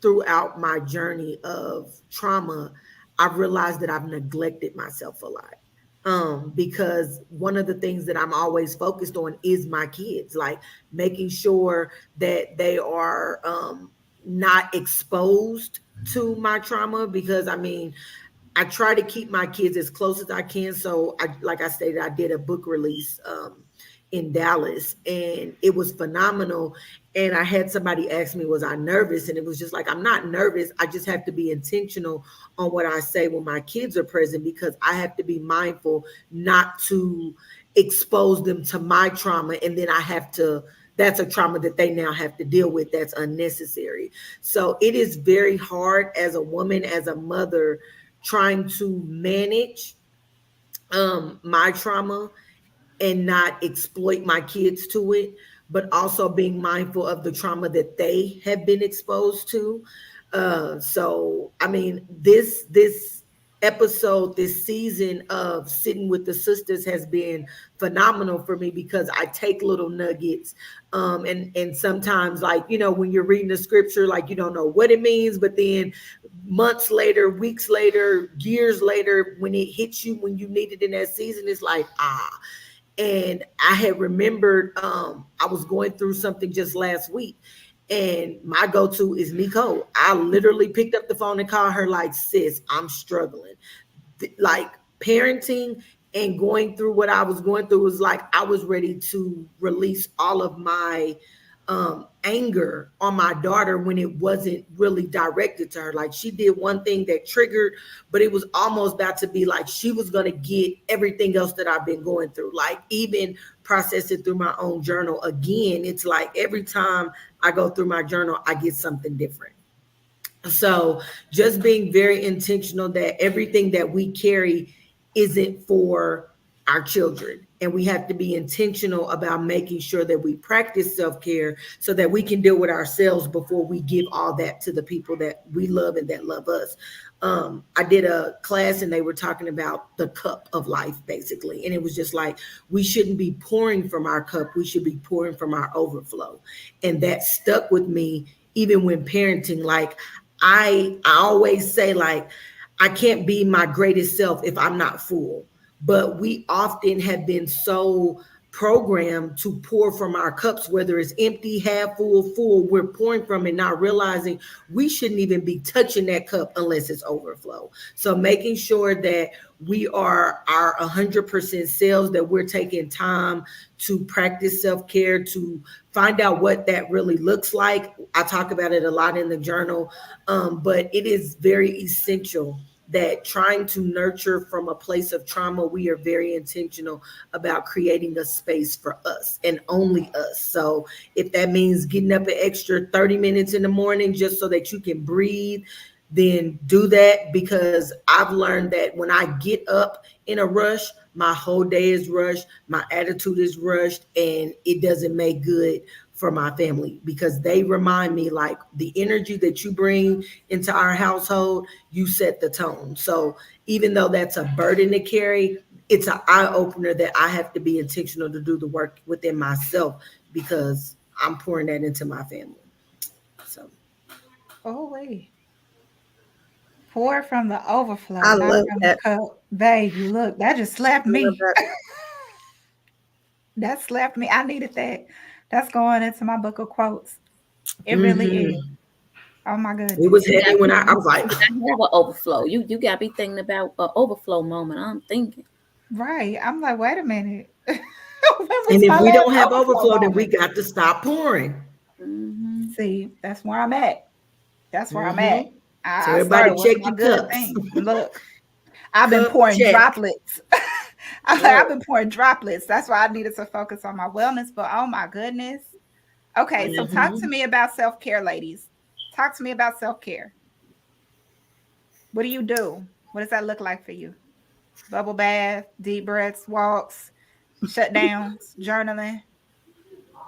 S8: throughout my journey of trauma, I've realized that I've neglected myself a lot. Because one of the things that I'm always focused on is my kids, like making sure that they are not exposed to my trauma. Because I mean, I try to keep my kids as close as I can. So like I stated, I did a book release in Dallas and it was phenomenal. And I had somebody ask me, was I nervous? And it was just like, I'm not nervous. I just have to be intentional on what I say when my kids are present, because I have to be mindful not to expose them to my trauma. And then that's a trauma that they now have to deal with that's unnecessary. So it is very hard as a woman, as a mother, trying to manage my trauma and not exploit my kids to it, but also being mindful of the trauma that they have been exposed to. So, I mean, this episode, this season of Sitting with the Sisters has been phenomenal for me, because I take little nuggets. And sometimes, like, you know, when you're reading the scripture, like you don't know what it means, but then months later, weeks later, years later, when it hits you, when you need it in that season, it's like, And I had remembered I was going through something just last week, and my go-to is Nicole. I literally picked up the phone and called her like, sis, I'm struggling. Like parenting and going through what I was going through was like, I was ready to release all of my anger on my daughter when it wasn't really directed to her. Like she did one thing that triggered, but it was almost about to be like she was going to get everything else that I've been going through. Like even process it through my own journal. Again, it's like every time I go through my journal, I get something different. So just being very intentional that everything that we carry isn't for our children. And we have to be intentional about making sure that we practice self-care so that we can deal with ourselves before we give all that to the people that we love and that love us. I did a class and they were talking about the cup of life, basically. And it was just like, we shouldn't be pouring from our cup. We should be pouring from our overflow. And that stuck with me, even when parenting. Like, I always say, like, I can't be my greatest self if I'm not full. But we often have been so programmed to pour from our cups, whether it's empty, half full, we're pouring from it, not realizing we shouldn't even be touching that cup unless it's overflow. So making sure that we are our 100% selves, that we're taking time to practice self-care, to find out what that really looks like. I talk about it a lot in the journal, but it is very essential that trying to nurture from a place of trauma, we are very intentional about creating a space for us and only us. So if that means getting up an extra 30 minutes in the morning just so that you can breathe, then do that, because I've learned that when I get up in a rush, my whole day is rushed, my attitude is rushed, and it doesn't make good for my family, because they remind me, like, the energy that you bring into our household, you set the tone. So even though that's a burden to carry, it's an eye opener that I have to be intentional to do the work within myself, because I'm pouring that into my family. So.
S1: Oh, wait. Pour from the overflow,
S5: I
S1: not
S5: love
S1: from
S5: that.
S1: the cup. Baby, look, that just slapped
S5: I love
S1: me.
S5: that.
S1: That slapped me. I needed that. That's going into my book of quotes. It really
S8: Mhm.
S1: is. Oh my
S8: It
S1: goodness.
S8: was
S6: You
S8: heavy
S6: got
S8: when I
S6: people
S8: was like,
S6: that have an overflow. You got to be thinking about an overflow moment. I'm thinking.
S1: Right. I'm like, wait a minute. When
S8: and
S1: was
S8: if
S1: my
S8: we
S1: last
S8: don't have
S1: overflow
S8: overflow, then we
S1: moment?
S8: got to stop pouring.
S6: Mm-hmm.
S1: See, that's where I'm at. That's where I'm at.
S8: Mhm. So
S1: I
S8: everybody
S1: started with
S8: check
S1: my
S8: your
S1: good
S8: cups.
S1: thing. Look, I've been
S8: Cup
S1: pouring
S8: check.
S1: droplets. I've
S8: Look.
S1: been pouring droplets. That's why I needed to focus on my wellness. But oh my goodness. Okay, so talk to
S8: Mhm.
S1: me about self-care, ladies. Talk to me about self-care. What do you do? What does that look like for you? Bubble bath, deep breaths, walks, shutdowns, journaling.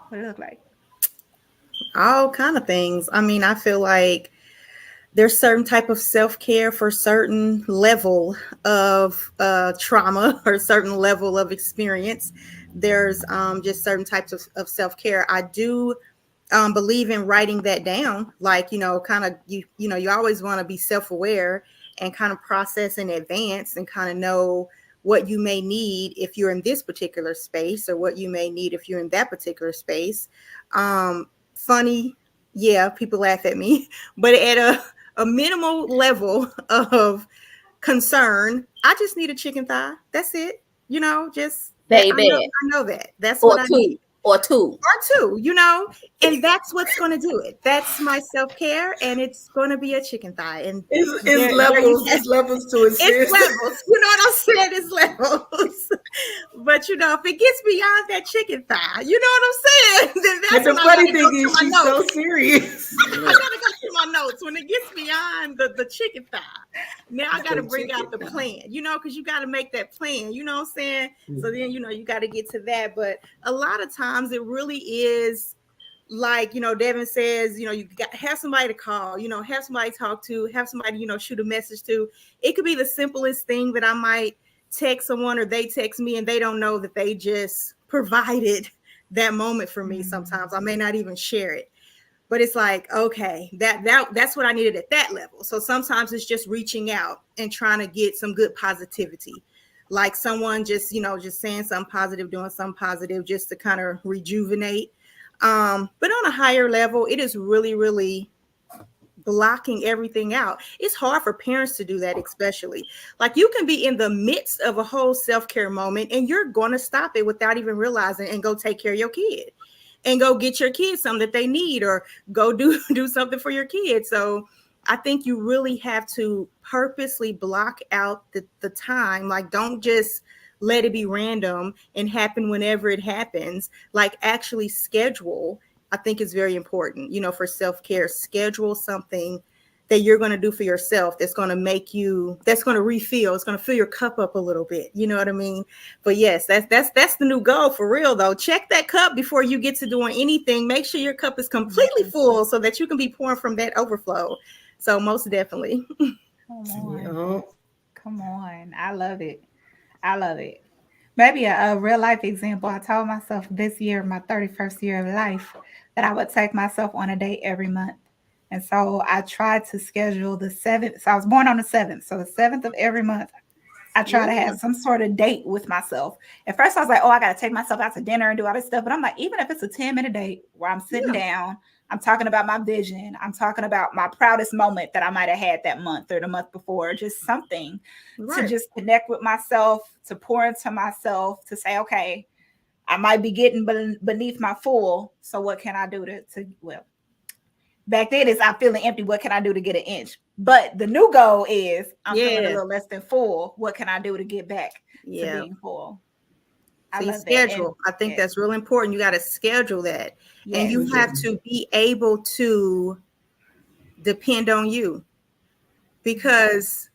S1: What does it look like?
S5: All kind of things. I mean, I feel like there's certain type of self-care for certain level of trauma or certain level of experience. There's just certain types of self-care. I do believe in writing that down, like, kind of, you always want to be self-aware and kind of process in advance and kind of know what you may need if you're in this particular space, or what you may need if you're in that particular space. Funny, yeah, people laugh at me, but at a minimal level of concern, I just need a chicken thigh. That's it. Just that. I
S6: Baby.
S5: know that. That's
S6: Or
S5: what I
S6: two.
S5: need.
S6: Or two.
S5: Or two, and that's what's going to do it. That's my self-care, and it's going to be a chicken thigh. And
S8: It's
S5: there you
S8: levels.
S5: have
S8: It's levels to it,
S5: it's
S8: sis.
S5: levels. You know what I'm saying? It's levels. But if it gets beyond that chicken thigh, you know what I'm saying? Then
S8: And
S5: that's
S8: the
S5: when I
S8: funny
S5: gotta go
S8: thing
S5: to
S8: is,
S5: my
S8: she's so
S5: notes.
S8: serious.
S5: I gotta go to my notes. When it gets beyond the chicken thigh, now I gotta
S8: The
S5: bring out the
S8: chicken thigh.
S5: plan, because you gotta make that plan, you know what I'm saying? So then, you gotta get to that. But a lot of times it really is like, Devin says, you got have somebody to call, have somebody to talk to, have somebody, shoot a message to. It could be the simplest thing that I might text someone, or they text me, and they don't know that they just provided that moment for me. Sometimes I may not even share it, but it's like, okay, that's what I needed at that level. So sometimes it's just reaching out and trying to get some good positivity, like someone just saying something positive, doing something positive, just to kind of rejuvenate. But on a higher level, it is really, really blocking everything out. It's hard for parents to do that, especially. Like, you can be in the midst of a whole self-care moment, and you're going to stop it without even realizing, and go take care of your kid, and go get your kids something that they need, or go do something for your kids. So I think you really have to purposely block out the time. Like, don't just let it be random and happen whenever it happens. Like, actually schedule. I think is very important, for self-care. Schedule something that you're going to do for yourself that's going to make you, that's going to refill, it's going to fill your cup up a little bit. You know what I mean? But yes, that's the new goal for real though. Check that cup before you get to doing anything. Make sure your cup is completely full so that you can be pouring from that overflow. So most definitely.
S1: Come on. I love it. I love it. Maybe a real life example. I told myself this year, my 31st year of life, that I would take myself on a date every month. And so I tried to schedule the 7th. So I was born on the 7th. So the 7th of every month, I try to have some sort of date with myself. At first I was like, oh, I got to take myself out to dinner and do all this stuff. But I'm like, even if it's a 10-minute date where I'm sitting down, I'm talking about my vision, I'm talking about my proudest moment that I might have had that month or the month before, just something to just connect with myself, to pour into myself, to say, okay, I might be getting beneath my full. So what can I do well, back then is I'm feeling empty. What can I do to get an inch? But the new goal is I'm feeling a little less than full. What can I do to get back to being full?
S5: So you schedule. I think that's really important. You got to schedule that. And you have to be able to depend on you because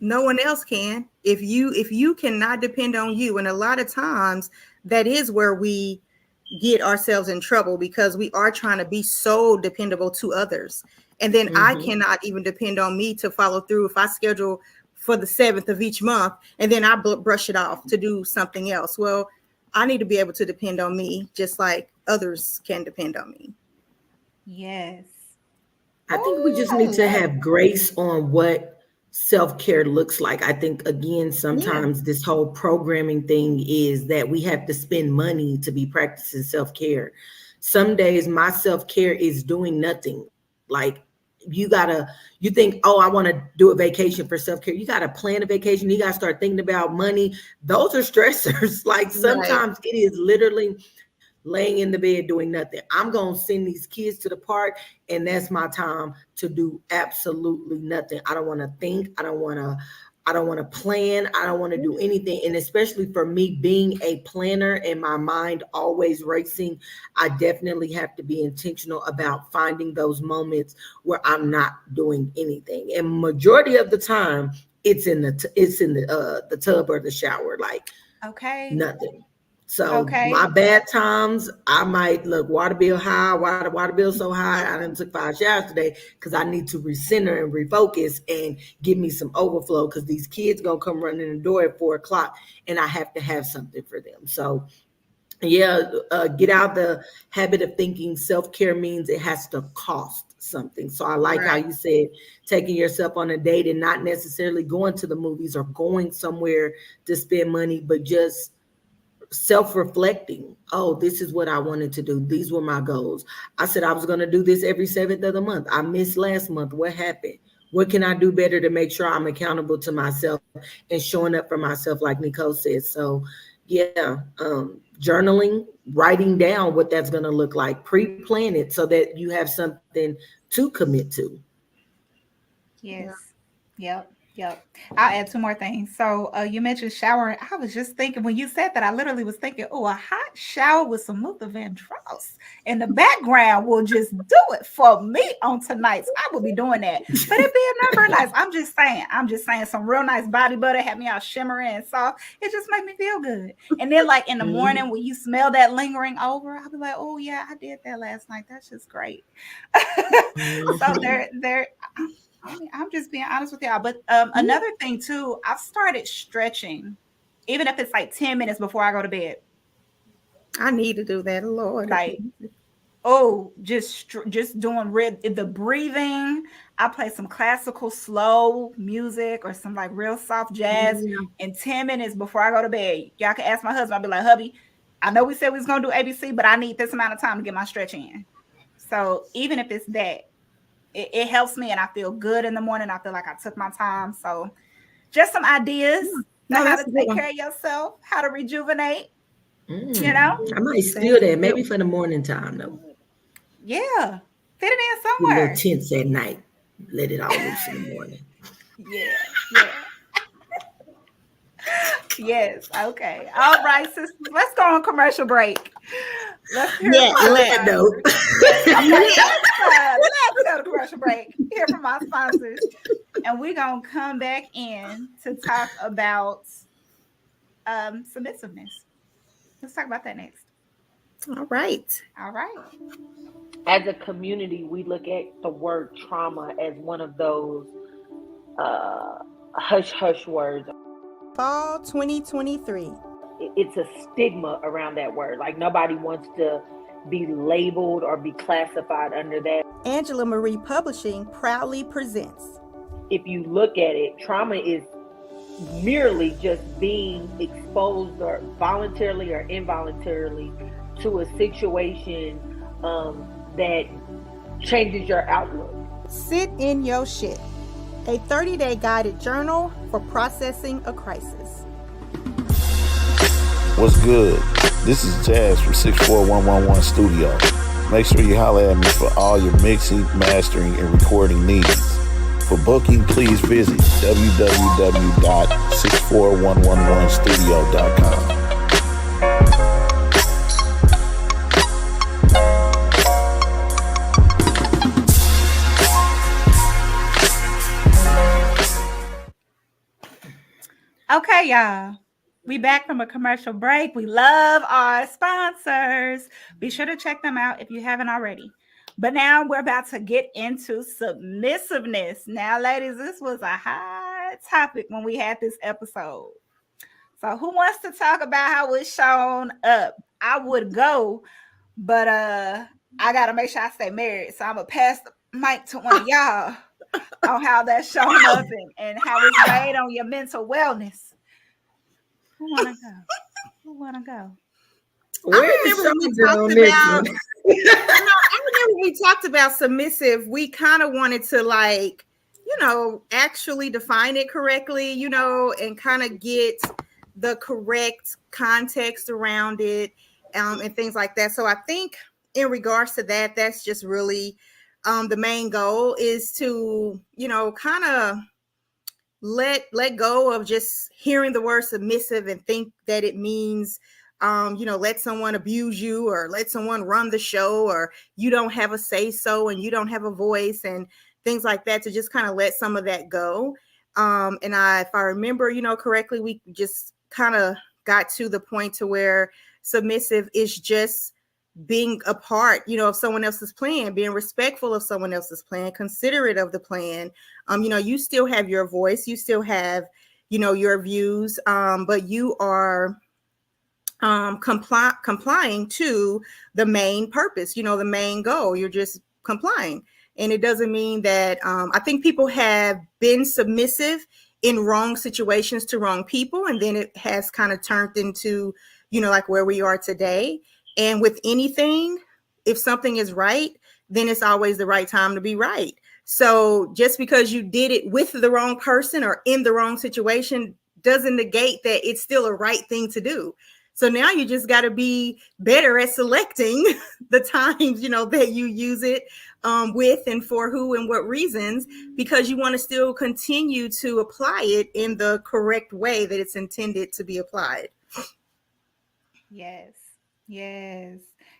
S5: no one else can. If you cannot depend on you, and a lot of times that is where we get ourselves in trouble because we are trying to be so dependable to others. And then I cannot even depend on me to follow through if I schedule for the 7th of each month and then I brush it off to do something else. Well, I need to be able to depend on me just like others can depend on me.
S1: Yes.
S8: I think we just need to have grace on what self-care looks like. I think, again, sometimes this whole programming thing is that we have to spend money to be practicing self-care. Some days my self-care is doing nothing. Like you think, oh, I want to do a vacation for self-care. You got to plan a vacation. You got to start thinking about money. Those are stressors. Like sometimes it is literally laying in the bed doing nothing. I'm going to send these kids to the park and that's my time to do absolutely nothing. I don't want to think. I don't want to plan. I don't want to do anything. And especially for me being a planner and my mind always racing, I definitely have to be intentional about finding those moments where I'm not doing anything. And majority of the time it's in the tub or the shower, like nothing. So my bad times, I might look water bill high, water bill so high. I done took 5 showers today because I need to recenter and refocus and give me some overflow because these kids gonna come running in the door at 4:00 and I have to have something for them. So get out the habit of thinking self-care means it has to cost something. So I like how you said taking yourself on a date and not necessarily going to the movies or going somewhere to spend money, but just self-reflecting. Oh, this is what I wanted to do. These were my goals. I said I was going to do this every 7th of the month. I missed last month. What happened? What can I do better to make sure I'm accountable to myself and showing up for myself, like Nicole said? So journaling, writing down what that's going to look like, pre-plan it so that you have something to commit to.
S1: Yes. Yep. I'll add 2 more things. So you mentioned showering. I was just thinking when you said that, I literally was thinking, oh, a hot shower with some Luther Vandross in the background will just do it for me on tonight's. I will be doing that. But it'd be never nice. I'm just saying some real nice body butter, have me all shimmering and soft. It just made me feel good. And then like in the morning when you smell that lingering over, I'll be like, oh yeah, I did that last night. That's just great. So I'm just being honest with y'all. But another thing too, I've started stretching, even if it's like 10 minutes before I go to bed.
S5: I need to do that, Lord.
S1: Like, just doing the breathing. I play some classical slow music or some like real soft jazz in 10 minutes before I go to bed. Y'all can ask my husband. I'll be like, hubby, I know we said we was gonna do ABC, but I need this amount of time to get my stretch in. So even if it's that, it helps me and I feel good in the morning. I feel like I took my time. So just some ideas on how to take care of yourself, how to rejuvenate, you know?
S8: I might steal that maybe for the morning time though.
S1: Yeah. Fit it in somewhere.
S8: Little tense at night. Let it all loose in the morning.
S1: Yeah. Yes. Okay. All right, sisters. Let's go on commercial break. Let's hear
S8: that note.
S1: Let's go to commercial break, hear from our sponsors, and we're going to come back in to talk about submissiveness. Let's talk about that next.
S5: All right.
S1: All right.
S9: As a community, we look at the word trauma as one of those hush-hush words.
S5: Fall 2023.
S9: It's a stigma around that word. Like nobody wants to be labeled or be classified under that.
S5: Angela Marie Publishing proudly presents.
S9: If you look at it, trauma is merely just being exposed or voluntarily or involuntarily to a situation that changes your outlook.
S5: Sit in your shit. A 30-day guided journal for processing a crisis.
S10: What's good? This is Jazz from 64111 Studio. Make sure you holler at me for all your mixing, mastering, and recording needs. For booking, please visit www.64111studio.com.
S1: Okay, y'all. We back from a commercial break. We love our sponsors. Be sure to check them out if you haven't already. But now we're about to get into submissiveness. Now, ladies, this was a hot topic when we had this episode. So who wants to talk about how it's shown up? I would go, but I got to make sure I stay married. So I'm going to pass the mic to one of y'all on how that's shown up and how it's weighed on your mental wellness. Who want to go? Who want to go?
S8: I
S5: remember we talked about submissive. We kind of wanted to actually define it correctly, and kind of get the correct context around it, and things like that. So I think in regards to that, that's just really the main goal is to, kind of let go of just hearing the word submissive and think that it means let someone abuse you or let someone run the show or you don't have a say so and you don't have a voice and things like that, to just kind of let some of that go. And if I remember, correctly, we just kind of got to the point to where submissive is just being a part, of someone else's plan, being respectful of someone else's plan, considerate of the plan. You still have your voice, you still have, your views, but you are complying to the main purpose, the main goal. You're just complying. And it doesn't mean that I think people have been submissive in wrong situations to wrong people. And then it has kind of turned into, like where we are today. And with anything, if something is right, then it's always the right time to be right. So just because you did it with the wrong person or in the wrong situation doesn't negate that it's still a right thing to do. So now you just got to be better at selecting the times, that you use it with and for who and what reasons, because you want to still continue to apply it in the correct way that it's intended to be applied.
S1: Yes.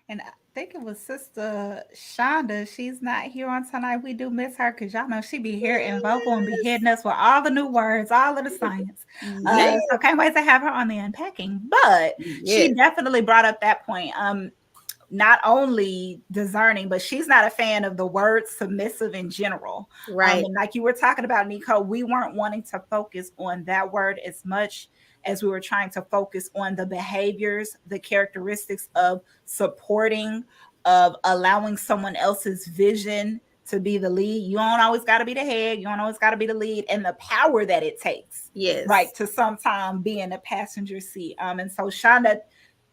S1: And I think it was Sister Shonda. She's not here on tonight. We do miss her because y'all know she be here and vocal and be hitting us with all the new words, all of the science. So can't wait to have her on the Unpacking. But she definitely brought up that point. Not only discerning, but she's not a fan of the word submissive in general.
S5: Right.
S1: And like you were talking about, Nico, we weren't wanting to focus on that word as much as we were trying to focus on the behaviors, the characteristics of supporting, of allowing someone else's vision to be the lead. You don't always got to be the head. You don't always got to be the lead, and the power that it takes.
S5: Yes.
S1: Right. To sometimes be in a passenger seat. And so Shonda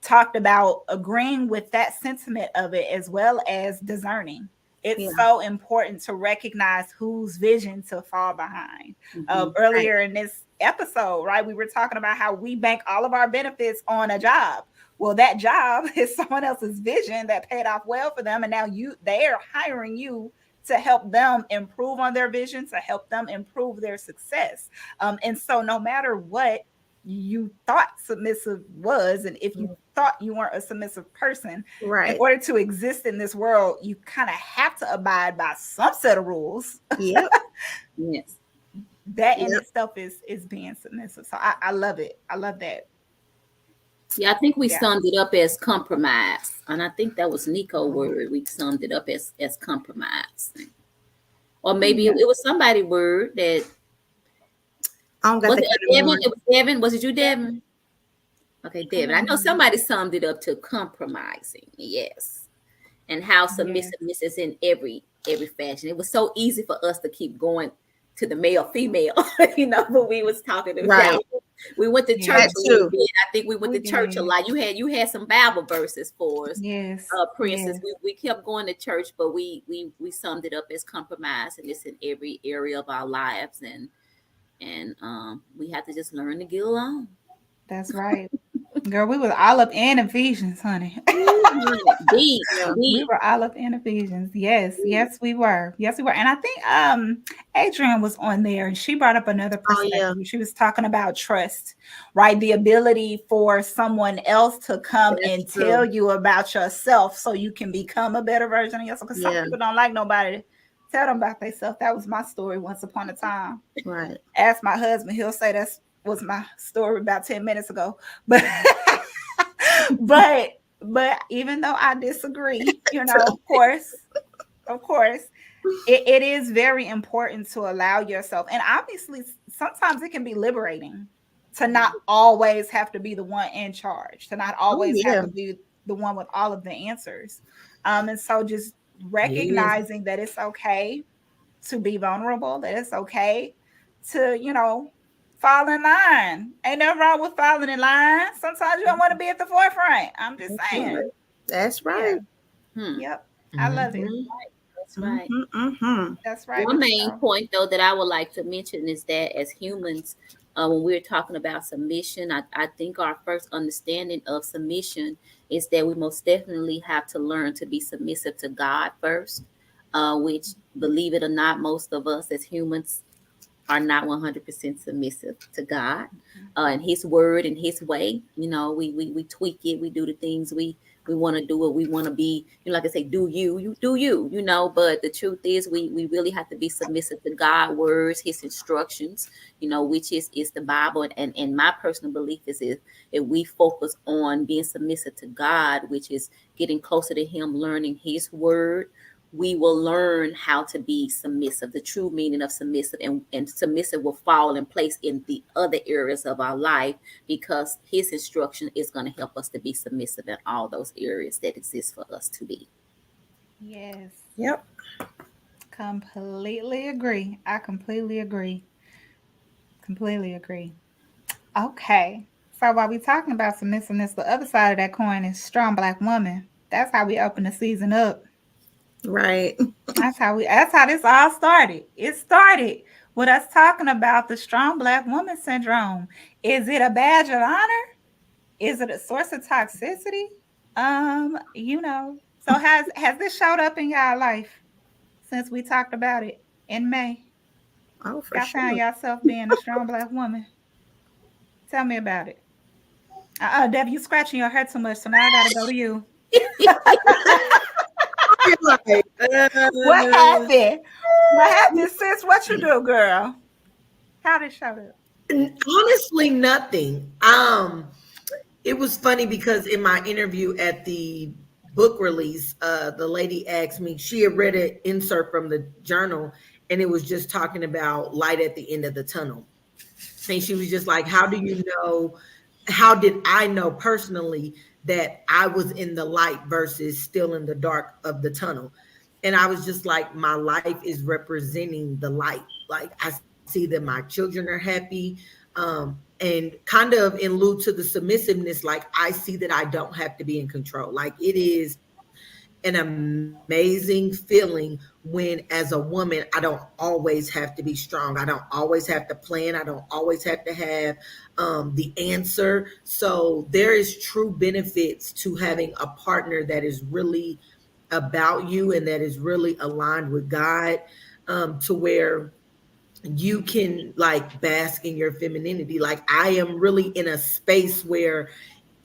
S1: talked about agreeing with that sentiment of it, as well as discerning. It's so important to recognize whose vision to fall behind. Earlier in this episode, right, we were talking about how we bank all of our benefits on a job. Well, that job is someone else's vision that paid off well for them, and now they're hiring you to help them improve on their vision, to help them improve their success. And so no matter what you thought submissive was, and if you thought you weren't a submissive person.
S5: Right.
S1: In order to exist in this world, you kind of have to abide by some set of rules.
S5: Yep.
S6: Yes.
S1: That in itself is being submissive. So I love it. I love that.
S6: Yeah, I think we summed it up as compromise. And I think that was Nico's word. We summed it up as compromise. Or maybe it was somebody's word that
S5: I don't got
S6: was
S5: the
S6: it Devin? It was Devin. Was it you, Devin? Okay, Devin. I know somebody summed it up to compromising. Yes. And how submissiveness is in every fashion. It was so easy for us to keep going to the male, female, when we was talking about.
S5: Right.
S6: We went to church a little bit. I think we went to church a lot. You had some Bible verses for us.
S1: Yes.
S6: Princess. Yes. We kept going to church, but we summed it up as compromise, and it's in every area of our lives, and we have to just learn to get along.
S1: That's right. Girl, we were all up in Ephesians, honey.
S6: Deep.
S1: We were all up in Ephesians. Yes, we were. And I think Adrienne was on there, and she brought up another perspective. She was talking about trust, right? The ability for someone else to come and tell you about yourself so you can become a better version of yourself. Because some people don't like nobody to tell them about themselves. That was my story once upon a time.
S5: Right. Ask
S1: my husband, he'll say that was my story about 10 minutes ago. But but even though I disagree, of course, it is very important to allow yourself. And obviously, sometimes it can be liberating to not always have to be the one in charge, to not always have to be the one with all of the answers. And so just recognizing that it's okay to be vulnerable, that it's okay to, fall in line. Ain't nothing wrong with falling in line. Sometimes you don't want to be at the forefront. I'm just saying.
S5: That's right.
S1: Yep. I love it.
S6: That's right.
S1: That's right.
S6: One main point, though, that I would like to mention is that as humans, when we're talking about submission, I think our first understanding of submission is that we most definitely have to learn to be submissive to God first, which, believe it or not, most of us as humans are not 100% submissive to God and His word and His way. We tweak it. We do the things we want to do, what we want to be. Like I say, do you do you. But the truth is, we really have to be submissive to God's words, His instructions. Which is the Bible. And my personal belief is if we focus on being submissive to God, which is getting closer to Him, learning His word, we will learn how to be submissive, the true meaning of submissive, and submissive will fall in place in the other areas of our life because His instruction is going to help us to be submissive in all those areas that exist for us to be.
S1: Yes.
S5: Yep.
S1: Completely agree. I completely agree. Okay. So while we're talking about submissiveness, the other side of that coin is strong Black woman. That's how we open the season up.
S5: Right.
S1: That's how this all started. It started with us talking about the strong Black woman syndrome. Is it a badge of honor? Is it a source of toxicity? So has this showed up in y'all life since we talked about it in May?
S5: Oh, for
S1: y'all
S5: sure.
S1: Found yourself being a strong Black woman. Tell me about it. Deb, you scratching your head too much, so now I gotta go to you. What happened? What happened, sis? What you do, girl? How did it show up?
S8: Honestly, nothing. It was funny because in my interview at the book release, the lady asked me, she had read an insert from the journal, and it was just talking about light at the end of the tunnel. And she was just like, how did I know personally that I was in the light versus still in the dark of the tunnel? And I was just like, my life is representing the light. Like I see that my children are happy. And kind of in lieu to the submissiveness, like I see that I don't have to be in control. Like it is an amazing feeling when as a woman, I don't always have to be strong. I don't always have to plan. I don't always have to have the answer. So there is true benefits to having a partner that is really about you and that is really aligned with God, to where you can like bask in your femininity. Like I am really in a space where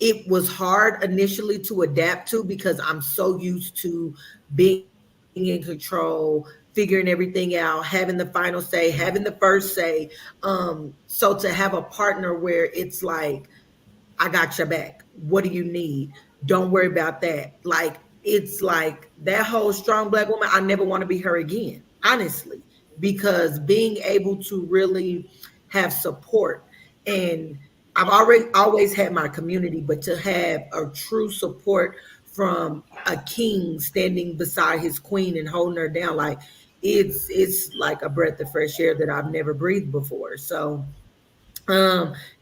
S8: it was hard initially to adapt to because I'm so used to being in control, figuring everything out, having the final say, having the first say. So to have a partner where it's like, I got your back. What do you need? Don't worry about that. Like, it's like that whole strong Black woman, I never want to be her again, honestly, because being able to really have support, and I've already always had my community, but to have a true support from a king standing beside his queen and holding her down, like it's like a breath of fresh air that I've never breathed before. So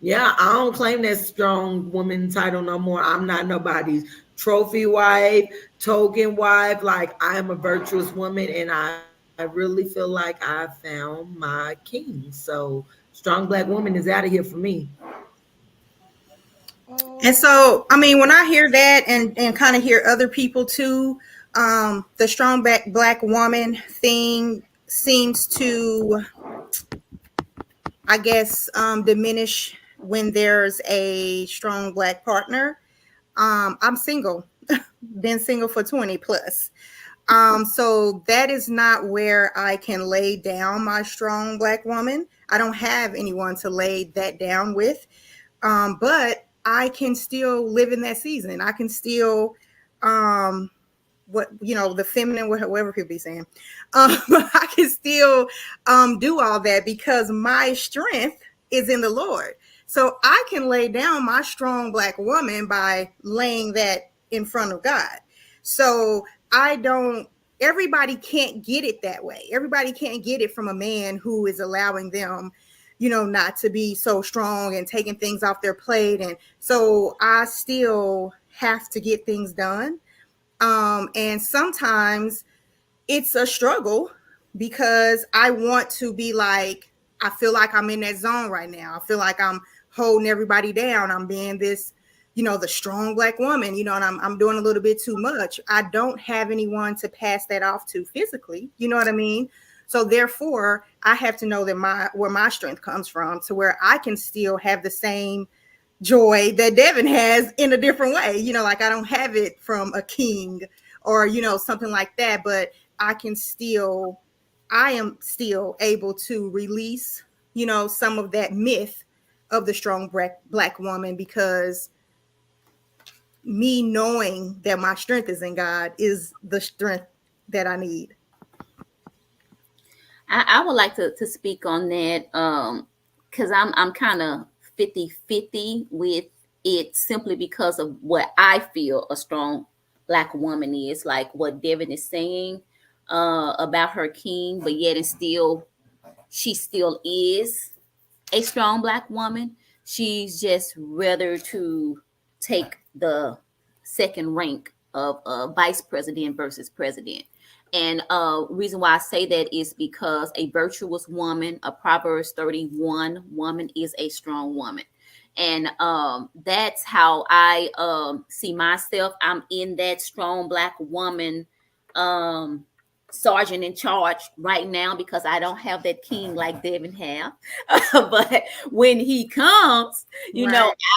S8: yeah, I don't claim that strong woman title no more. I'm not nobody's trophy wife, token wife. Like, I am a virtuous woman, and I really feel like I found my king. So strong Black woman is out of here for me.
S5: And so, I mean, when I hear that and kind of hear other people too, the strong black woman thing seems to, I guess, diminish when there's a strong Black partner. I'm single, been single for 20 plus. So that is not where I can lay down my strong Black woman. I don't have anyone to lay that down with. But I can still live in that season. I can still, the feminine, whatever people be saying. I can still do all that because my strength is in the Lord. So I can lay down my strong Black woman by laying that in front of God. So everybody can't get it that way. Everybody can't get it from a man who is allowing them, not to be so strong and taking things off their plate. And so I still have to get things done. And sometimes it's a struggle because I want to be like, I feel like I'm in that zone right now. I feel like I'm holding everybody down. I'm being this, the strong Black woman, and I'm doing a little bit too much. I don't have anyone to pass that off to physically. You know what I mean? So therefore, I have to know that where my strength comes from, to where I can still have the same joy that Devin has in a different way. Like, I don't have it from a king or, something like that, but I am still able to release, some of that myth of the strong Black woman, because me knowing that my strength is in God is the strength that I need.
S6: I would like to speak on that because I'm kind of 50-50 with it, simply because of what I feel a strong Black woman is, like what Devin is saying about her king, but yet she still is a strong Black woman. She's just rather to take the second rank of vice president versus president. And reason why I say that is because a virtuous woman, a Proverbs 31 woman, is a strong woman. And that's how I see myself. I'm in that strong Black woman sergeant in charge right now, because I don't have that king like Devin have. But when he comes,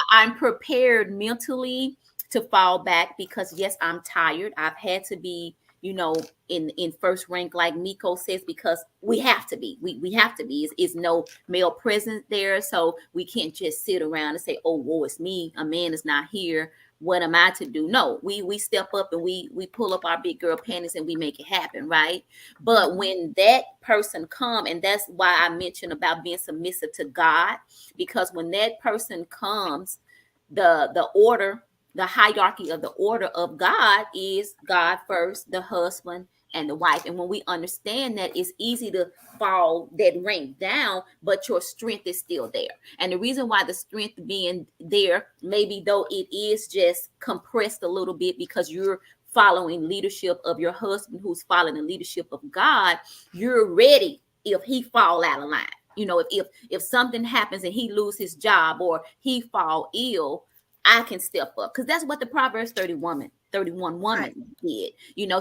S6: I'm prepared mentally to fall back, because yes, I'm tired. I've had to be, in first rank, like Miko says, because we have to be. We have to be. It's no male presence there, so we can't just sit around and say, "Oh, woe is me. A man is not here. What am I to do?" No, we step up and we pull up our big girl panties and we make it happen, right? But when that person come, and that's why I mentioned about being submissive to God, because when that person comes, the order, the hierarchy of the order of God is God first, the husband, and the wife. And when we understand that, it's easy to fall that rank down, but your strength is still there. And the reason why the strength being there, maybe though it is just compressed a little bit because you're following leadership of your husband, who's following the leadership of God, you're ready if he fall out of line. If something happens and he lose his job or he fall ill, I can step up, because that's what the Proverbs 31 woman did.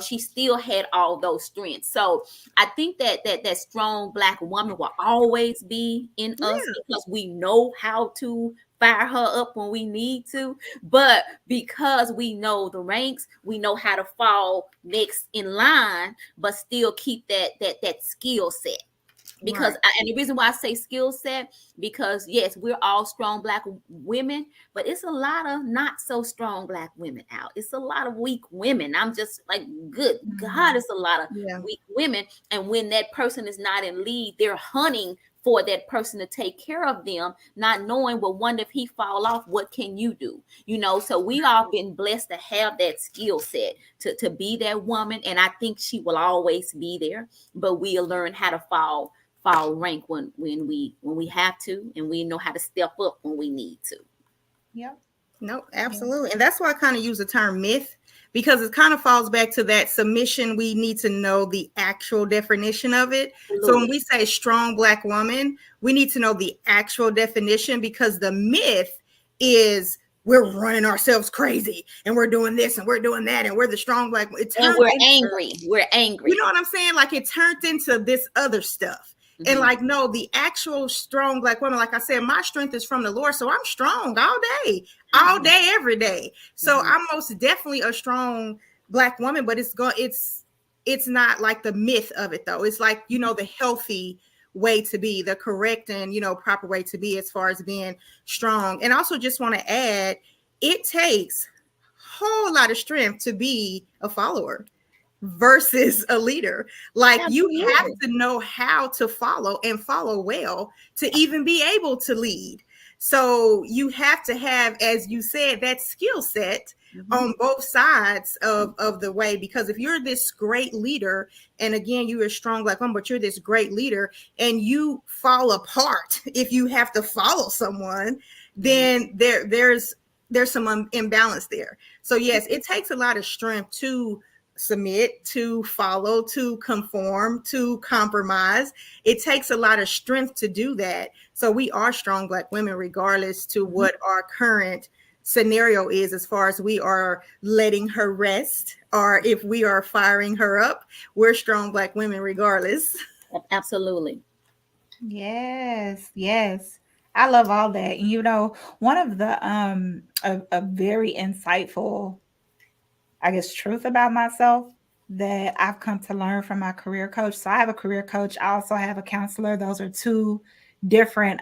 S6: She still had all those strengths. So I think that strong Black woman will always be in us, because we know how to fire her up when we need to, but because we know the ranks, we know how to fall next in line, but still keep that skill set. Because and the reason why I say skill set, because yes, we're all strong Black women, but it's a lot of not so strong Black women out. It's a lot of weak women. I'm just like, good God, it's a lot of weak women. And when that person is not in lead, they're hunting for that person to take care of them, not knowing, well, wonder if he fall off, what can you do? So we all been blessed to have that skill set to be that woman. And I think she will always be there, but we'll learn how to fall rank when we have to, and we know how to step up when we need to.
S5: Yep. No, absolutely. And that's why I kind of use the term myth, because it kind of falls back to that submission. We need to know the actual definition of it. Absolutely. So when we say strong Black woman, we need to know the actual definition, because the myth is we're running ourselves crazy and we're doing this and we're doing that and we're the strong Black.
S6: And we're angry. We're angry.
S5: You know what I'm saying? Like, it turned into this other stuff. And like, no, the actual strong Black woman, like I said, my strength is from the Lord. So I'm strong all day, every day. So I'm most definitely a strong Black woman, but it's not like the myth of it, though. It's like, the healthy way to be, the correct and, proper way to be as far as being strong. And also just want to add, it takes a whole lot of strength to be a follower versus a leader. Like, you have to know how to follow and follow well to even be able to lead. So you have to have, as you said, that skill set on both sides of the way, because if you're this great leader, and again, you're a strong Black woman, but you're this great leader and you fall apart if you have to follow someone, then there's some imbalance there. So yes, it takes a lot of strength to submit, to follow, to conform, to compromise. It takes a lot of strength to do that. So we are strong Black women, regardless to what our current scenario is, as far as we are letting her rest or if we are firing her up. We're strong Black women regardless.
S6: Absolutely.
S1: Yes. I love all that. One of the a very insightful, I guess, truth about myself that I've come to learn from my career coach. So I have a career coach. I also have a counselor. Those are two different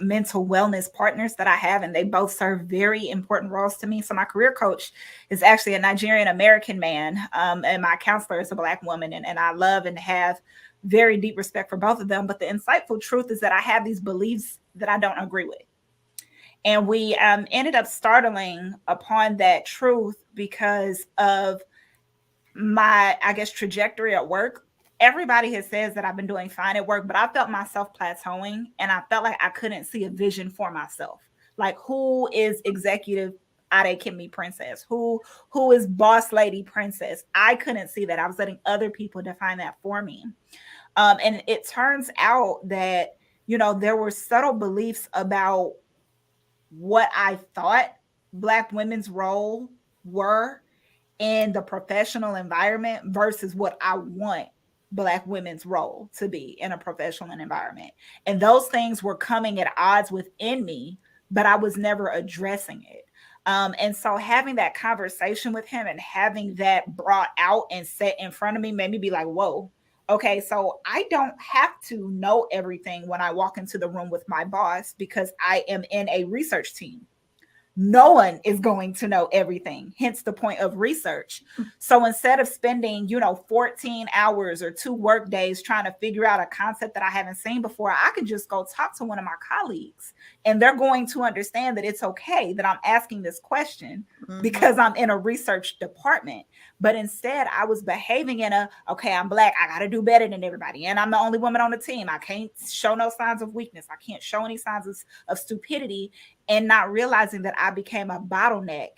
S1: mental wellness partners that I have, and they both serve very important roles to me. So my career coach is actually a Nigerian American man, and my counselor is a Black woman, and I love and have very deep respect for both of them. But the insightful truth is that I have these beliefs that I don't agree with. And we ended up startling upon that truth because of my, I guess, trajectory at work. Everybody has says that I've been doing fine at work, but I felt myself plateauing, and I felt like I couldn't see a vision for myself. Like, who is executive Ade Kimmy Princess? Who is boss lady Princess? I couldn't see that. I was letting other people define that for me. And it turns out that, there were subtle beliefs about what I thought Black women's role were in the professional environment versus what I want Black women's role to be in a professional environment. And those things were coming at odds within me, but I was never addressing it. And so having that conversation with him and having that brought out and set in front of me made me be like, whoa, okay, so I don't have to know everything when I walk into the room with my boss, because I am in a research team. No one is going to know everything, hence the point of research. So instead of spending, 14 hours or 2 work days trying to figure out a concept that I haven't seen before, I could just go talk to one of my colleagues, and they're going to understand that it's okay that I'm asking this question because I'm in a research department. But instead, I was behaving in okay, I'm Black, I got to do better than everybody, and I'm the only woman on the team. I can't show no signs of weakness. I can't show any signs of stupidity, and not realizing that I became a bottleneck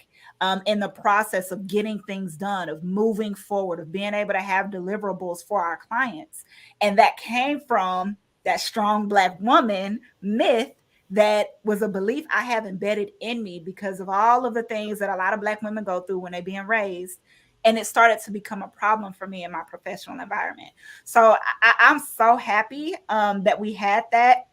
S1: in the process of getting things done, of moving forward, of being able to have deliverables for our clients. And that came from that strong Black woman myth that was a belief I have embedded in me because of all of the things that a lot of Black women go through when they're being raised. And it started to become a problem for me in my professional environment. So I'm so happy that we had that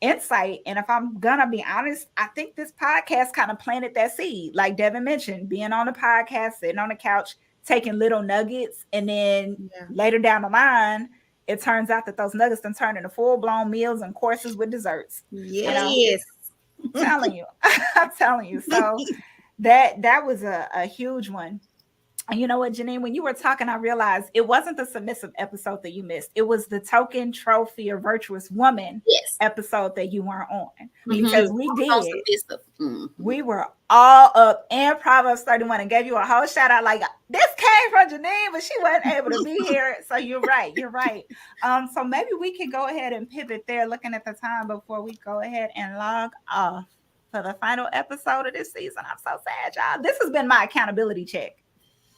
S1: insight. And if I'm gonna be honest, I think this podcast kind of planted that seed. Like Devin mentioned, being on the podcast, sitting on the couch, taking little nuggets, and then later down the line, it turns out that those nuggets then turn into full-blown meals and courses with desserts.
S5: Yes.
S1: I'm telling you. I'm telling you. So that was a huge one. And you know what, Janine, when you were talking, I realized it wasn't the submissive episode that you missed. It was the token trophy or virtuous woman episode that you weren't on. Because we did. We were all up in Proverbs 31 and gave you a whole shout out like, this came from Janine, but she wasn't able to be here. So you're right. So maybe we can go ahead and pivot there, looking at the time before we go ahead and log off for the final episode of this season. I'm so sad, y'all. This has been my accountability check.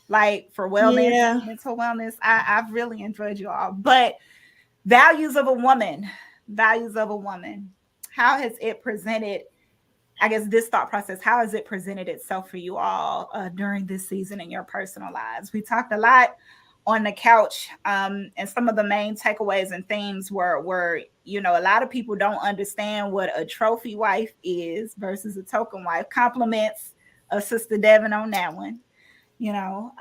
S1: Like for wellness, mental wellness, I've really enjoyed you all. But values of a woman, how has it presented, I guess, this thought process, how has it presented itself for you all during this season in your personal lives? We talked a lot on the couch, and some of the main takeaways and themes were, you know, a lot of people don't understand what a trophy wife is versus a token wife. Compliments of Sister Devin on that one. You know,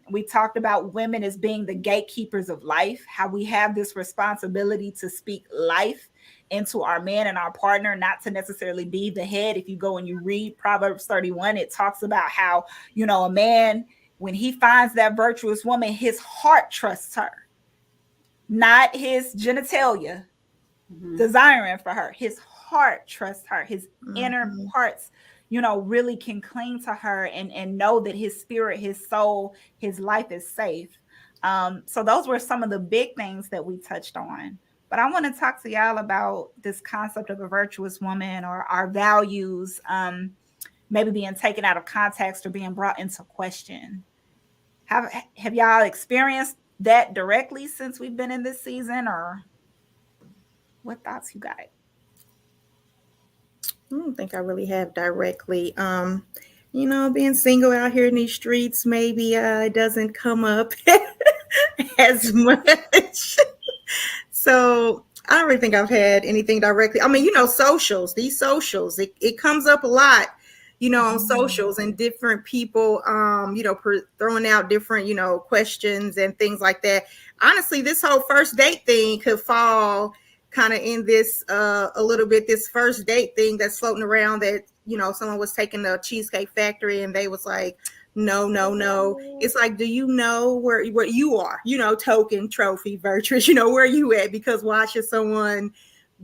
S1: we talked about women as being the gatekeepers of life, how we have this responsibility to speak life into our man and our partner, not to necessarily be the head. If you go and you read Proverbs 31, it talks about how, you know, a man, when he finds that virtuous woman, his heart trusts her, not his genitalia desiring for her. His heart trusts her, his inner parts, you know, really can cling to her and know that his spirit, his soul, his life is safe. So those were some of the big things that we touched on. But I want to talk to y'all about this concept of a virtuous woman, or our values maybe being taken out of context or being brought into question. Have y'all experienced that directly since we've been in this season, or what thoughts you got?
S5: I don't think I really have directly. You know, being single out here in these streets, maybe it doesn't come up as much. So I don't really think I've had anything directly. I mean, you know, these socials, it comes up a lot, you know, on socials, and different people, you know, throwing out different, you know, questions and things like that. Honestly, this whole first date thing could fall kind of in this a little bit, this first date thing that's floating around, that, you know, someone was taking the Cheesecake Factory and they was like, no. It's like, do you know where you are, you know, token trophy virtuous, you know, where you at? Because why should someone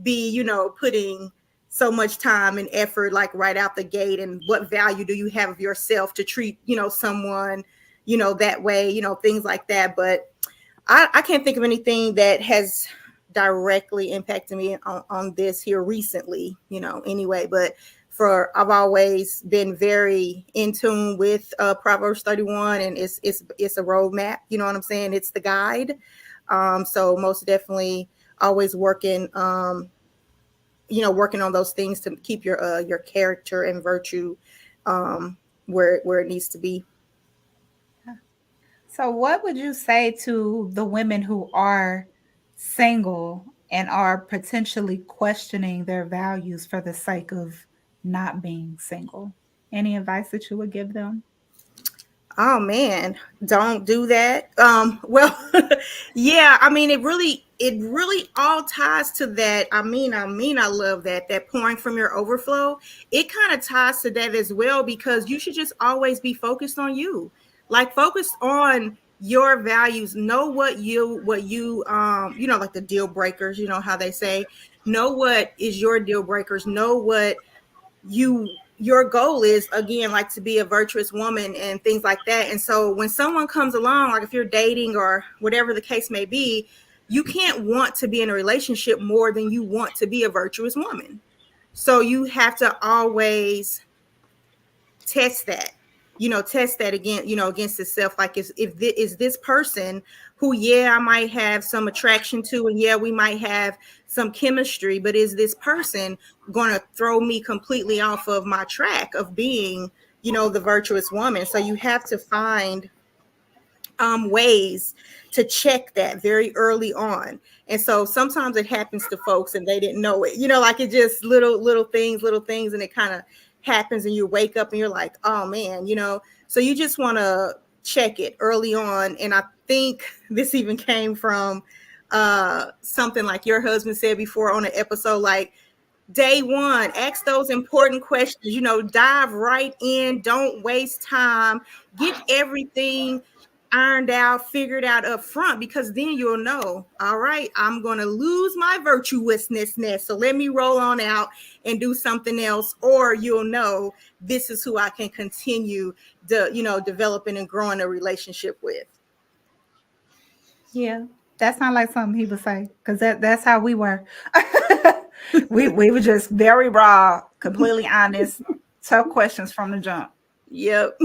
S5: be, you know, putting so much time and effort like right out the gate? And what value do you have of yourself to treat, you know, someone, you know, that way, you know, things like that. But I can't think of anything that has directly impacted me on this here recently, you know, anyway. But I've always been very in tune with Proverbs 31, and it's a roadmap, you know what I'm saying? It's the guide. So most definitely always working, you know, working on those things to keep your character and virtue where it needs to be.
S1: So what would you say to the women who are single and are potentially questioning their values for the sake of not being single? Any advice that you would give them?
S5: Oh man, don't do that. Well, yeah, I mean, it really all ties to that. I mean, I love that pouring from your overflow. It kind of ties to that as well, because you should just always be focused on you. Like, focus on your values. Know what you you know, like the deal breakers, you know how they say, know what is your deal breakers, know what your goal is, again, like to be a virtuous woman and things like that. And so when someone comes along, like if you're dating or whatever the case may be, you can't want to be in a relationship more than you want to be a virtuous woman. So you have to always test that again, you know, against itself. Like, is this person who, I might have some attraction to, and we might have some chemistry, but is this person going to throw me completely off of my track of being, you know, the virtuous woman? So you have to find ways to check that very early on. And so sometimes it happens to folks and they didn't know it, like it just little things, and it kind of happens and you wake up and you're like, oh man, so you just want to check it early on. And I think this even came from something like your husband said before on an episode, like day one, ask those important questions, dive right in, don't waste time, get everything ironed out, figured out up front, because then you'll know, all right, I'm going to lose my virtuousness. So let me roll on out and do something else. Or you'll know this is who I can continue developing and growing a relationship with.
S1: Yeah, that sounds like something he would say, because that's how we were. we were just very raw, completely honest, tough questions from the jump.
S5: Yep.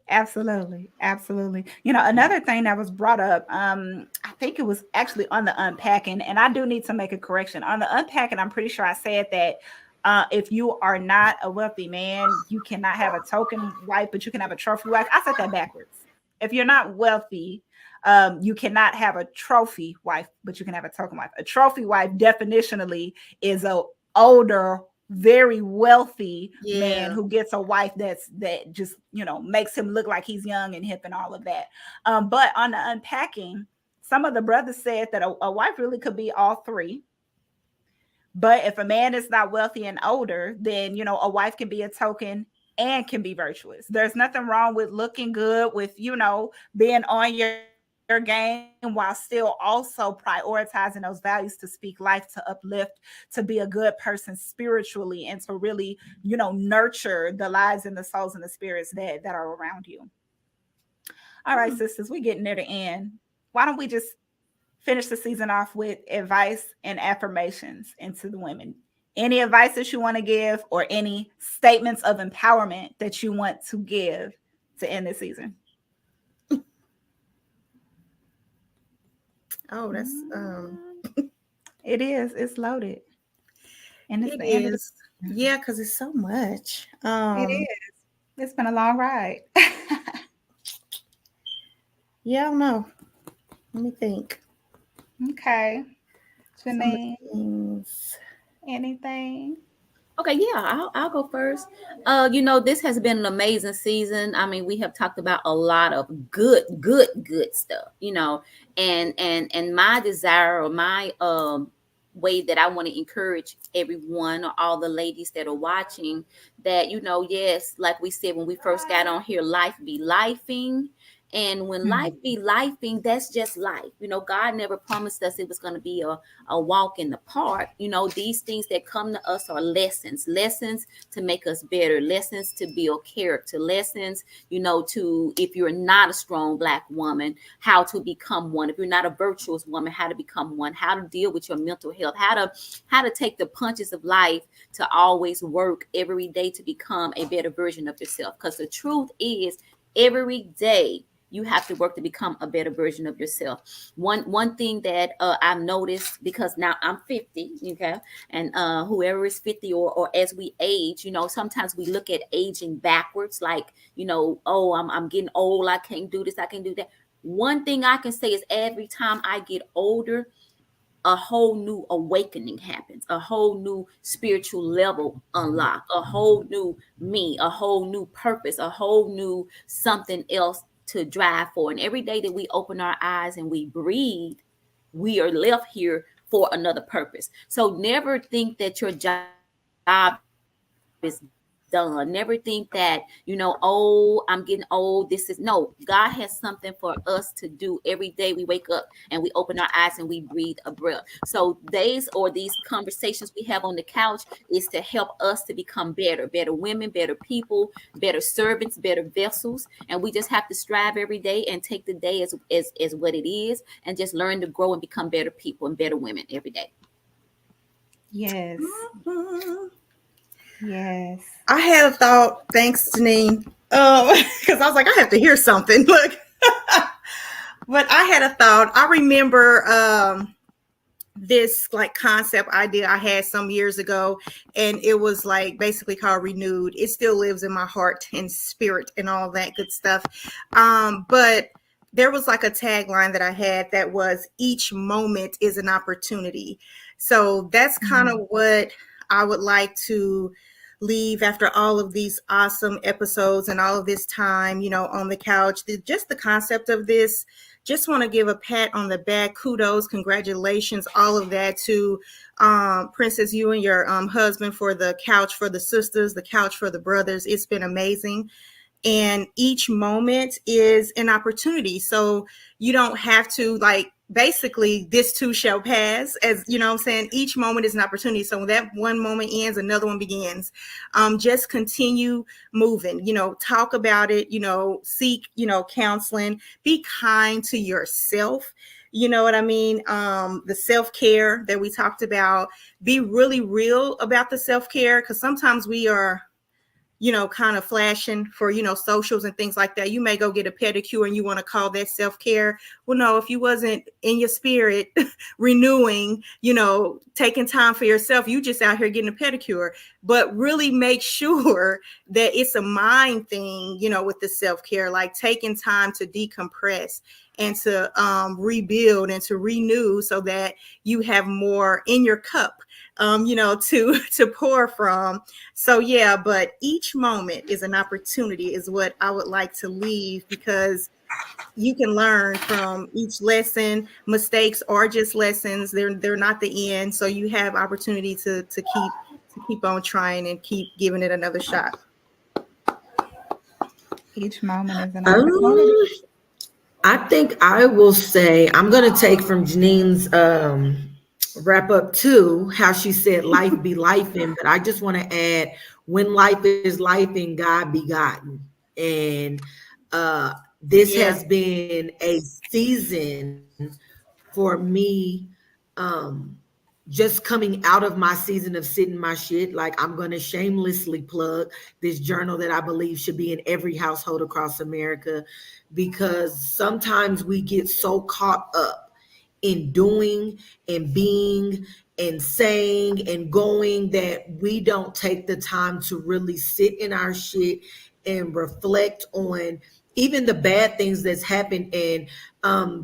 S1: Absolutely. Another thing that was brought up, I think it was actually on the Unpacking, and I do need to make a correction. On the Unpacking, I'm pretty sure I said that if you are not a wealthy man, you cannot have a token wife, but you can have a trophy wife. I said that backwards. If you're not wealthy, you cannot have a trophy wife, but you can have a token wife. A trophy wife definitionally is a older, very wealthy man who gets a wife that just makes him look like he's young and hip and all of that. But on the Unpacking, some of the brothers said that a wife really could be all three. But if a man is not wealthy and older, then a wife can be a token and can be virtuous. There's nothing wrong with looking good, with being on your game, while still also prioritizing those values to speak life, to uplift, to be a good person spiritually, and to really nurture the lives and the souls and the spirits that are around you. All right, sisters, we're getting near the end. Why don't we just finish the season off with advice and affirmations into the women? Any advice that you want to give, or any statements of empowerment that you want to give to end this season?
S5: Oh, that's
S1: it is. It's loaded. And it's
S5: it
S1: the end
S5: is. Yeah, because it's so much.
S1: It is. It's been a long ride.
S5: Yeah, I don't know. Let me think.
S1: Okay. Janine, anything?
S6: Okay, yeah, I'll go first. This has been an amazing season. I mean, we have talked about a lot of good stuff, and my desire, or my way that I want to encourage everyone, or all the ladies that are watching, that, yes, like we said when we first got on here, life be lifing. And when life be lifing, that's just life. God never promised us it was going to be a walk in the park. These things that come to us are lessons to make us better, lessons to build character, lessons, to, if you're not a strong Black woman, how to become one. If you're not a virtuous woman, how to become one, how to deal with your mental health, how to take the punches of life, to always work every day to become a better version of yourself. Because the truth is, every day, you have to work to become a better version of yourself. One thing that I've noticed, because now I'm 50, okay, and whoever is 50, or as we age, sometimes we look at aging backwards, like, oh, I'm getting old, I can't do this, I can't do that. One thing I can say is, every time I get older, a whole new awakening happens, a whole new spiritual level unlocked, a whole new me, a whole new purpose, a whole new something else to drive for. And every day that we open our eyes and we breathe, we are left here for another purpose. So never think that your job is done. Never think that, oh, I'm getting old. No, God has something for us to do every day. We wake up and we open our eyes and we breathe a breath. So these conversations we have on the couch is to help us to become better women, better people, better servants, better vessels. And we just have to strive every day and take the day as what it is, and just learn to grow and become better people and better women every day.
S1: Yes. Yes.
S5: I had a thought. Thanks, Janine. Because I was like, I have to hear something. Look. But I had a thought. I remember this like concept idea I had some years ago, and it was like basically called Renewed. It still lives in my heart and spirit and all that good stuff. But there was like a tagline that I had that was each moment is an opportunity. So that's kind of what I would like to leave after all of these awesome episodes and all of this time, on the couch. Just the concept of this, just want to give a pat on the back, kudos, congratulations, all of that to Princess, you and your husband, for the couch for the sisters, the couch for the brothers. It's been amazing. And each moment is an opportunity. So you don't have to, basically, this too shall pass, as you know what I'm saying. Each moment is an opportunity. So when that one moment ends, another one begins. Just continue moving, talk about it, seek, counseling, be kind to yourself. You know what I mean? The self-care that we talked about, be really real about the self-care, because sometimes we are, kind of flashing for, socials and things like that. You may go get a pedicure and you want to call that self-care. Well, no, if you wasn't in your spirit renewing, taking time for yourself, you just out here getting a pedicure. But really make sure that it's a mind thing, with the self-care, like taking time to decompress and to rebuild and to renew so that you have more in your cup, to pour from. So yeah, but each moment is an opportunity is what I would like to leave, because you can learn from each lesson. Mistakes are just lessons. They're not the end. So you have opportunity to keep on trying and keep giving it another shot.
S1: Each moment is an opportunity.
S8: I think I will say, I'm going to take from Janine's wrap up too, how she said life be lifing, but I just want to add, when life is lifing, God be gotten. And this has been a season for me, just coming out of my season of sitting my shit. Like, I'm going to shamelessly plug this journal that I believe should be in every household across America, because sometimes we get so caught up in doing and being and saying and going that we don't take the time to really sit in our shit and reflect on even the bad things that's happened. And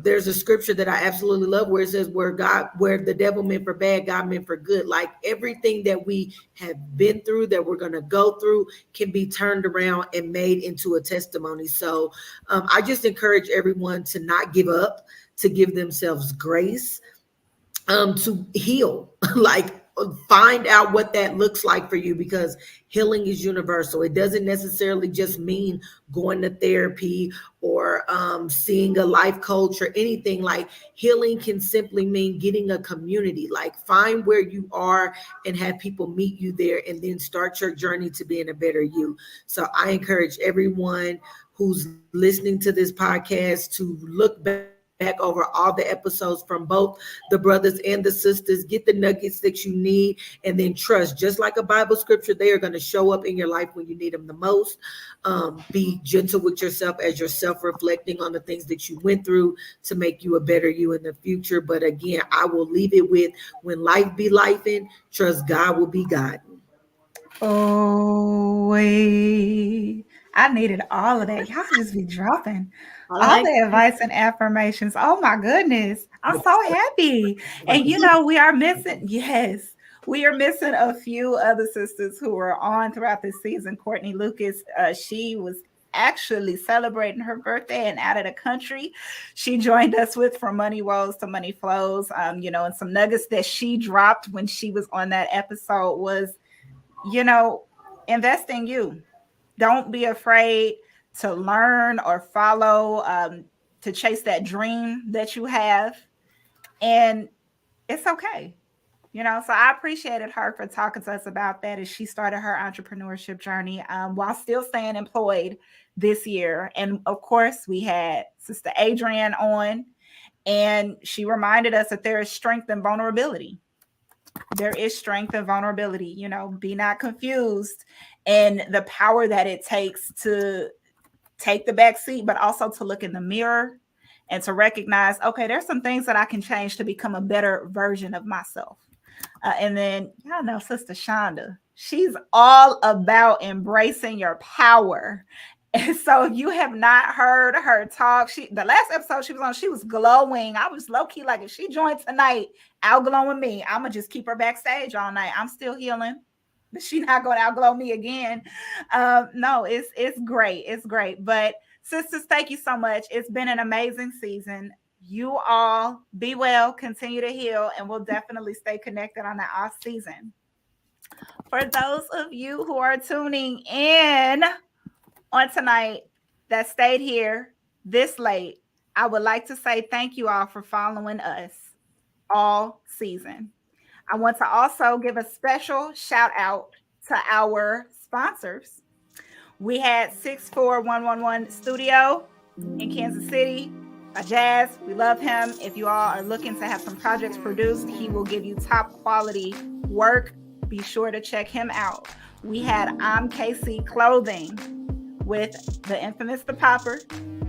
S8: there's a scripture that I absolutely love where it says, where the devil meant for bad, God meant for good. Like, everything that we have been through, that we're going to go through, can be turned around and made into a testimony. So I just encourage everyone to not give up, to give themselves grace, to heal, like find out what that looks like for you, because healing is universal. It doesn't necessarily just mean going to therapy or seeing a life coach or anything. Like, healing can simply mean getting a community. Like, find where you are and have people meet you there, and then start your journey to being a better you. So I encourage everyone who's listening to this podcast to look back over all the episodes from both the brothers and the sisters, get the nuggets that you need, and then trust, just like a Bible scripture, they are going to show up in your life when you need them the most. Be gentle with yourself as you're self-reflecting on the things that you went through to make you a better you in the future. But again, I will leave it with, when life be lifing, trust God will be God.
S1: Oh, wait. I needed all of that. Y'all just be dropping all the advice and affirmations. Oh my goodness. I'm so happy. And we are missing, we are missing a few other sisters who were on throughout this season. Courtney Lucas, she was actually celebrating her birthday and out of the country. She joined us with From Money Woes to Money Flows. And some nuggets that she dropped when she was on that episode was, invest in you. Don't be afraid to learn or follow, to chase that dream that you have. And it's okay. So I appreciated her for talking to us about that as she started her entrepreneurship journey while still staying employed this year. And of course, we had Sister Adrienne on, and she reminded us that there is strength in vulnerability. There is strength and vulnerability, be not confused, and the power that it takes to take the back seat, but also to look in the mirror and to recognize, okay, there's some things that I can change to become a better version of myself. And then, Sister Shonda, she's all about embracing your power And so if you have not heard her talk, the last episode she was on, she was glowing. I was low-key like, if she joined tonight, outglow with me, I'm going to just keep her backstage all night. I'm still healing, but she's not going to outglow me again. No, it's great. It's great. But sisters, thank you so much. It's been an amazing season. You all be well, continue to heal, and we'll definitely stay connected on that off season. For those of you who are tuning in on tonight that stayed here this late, I would like to say thank you all for following us all season. I want to also give a special shout out to our sponsors. We had 64111 Studio in Kansas City by Jazz. We love him. If you all are looking to have some projects produced, he will give you top quality work. Be sure to check him out. We had KC Clothing with the infamous The Popper.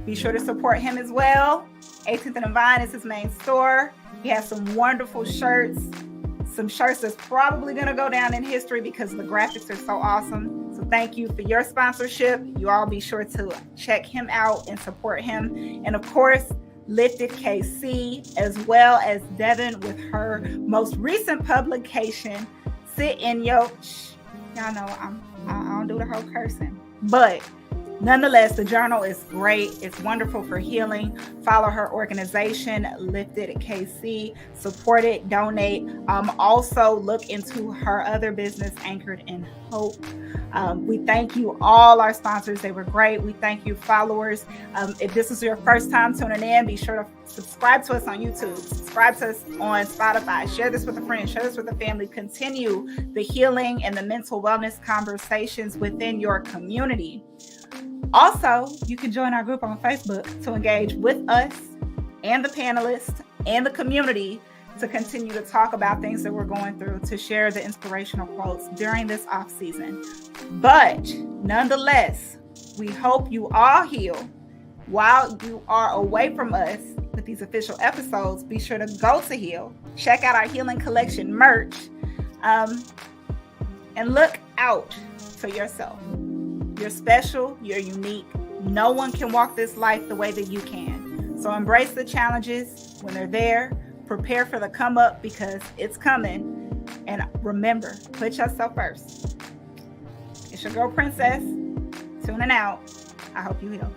S1: Be sure to support him as well. 18th and Vine is his main store. He has some wonderful shirts. Some shirts that's probably going to go down in history because the graphics are so awesome. So thank you for your sponsorship. You all be sure to check him out and support him. And of course, Lifted KC, as well as Devin with her most recent publication, Sit in Your... Y'all know I don't do the whole cursing. But nonetheless, the journal is great. It's wonderful for healing. Follow her organization, Lifted KC. Support it, donate. Also look into her other business, Anchored in Hope. We thank you all, our sponsors. They were great. We thank you, followers. If this is your first time tuning in, be sure to subscribe to us on YouTube. Subscribe to us on Spotify. Share this with a friend. Share this with a family. Continue the healing and the mental wellness conversations within your community. Also, you can join our group on Facebook to engage with us and the panelists and the community to continue to talk about things that we're going through, to share the inspirational quotes during this off season. But nonetheless, we hope you all heal while you are away from us with these official episodes. Be sure to go to Heal. Check out our Healing Collection merch. And look out for yourself. You're special, you're unique. No one can walk this life the way that you can. So embrace the challenges when they're there. Prepare for the come up because it's coming. And remember, put yourself first. It's your girl, Princess, tuning out. I hope you heal.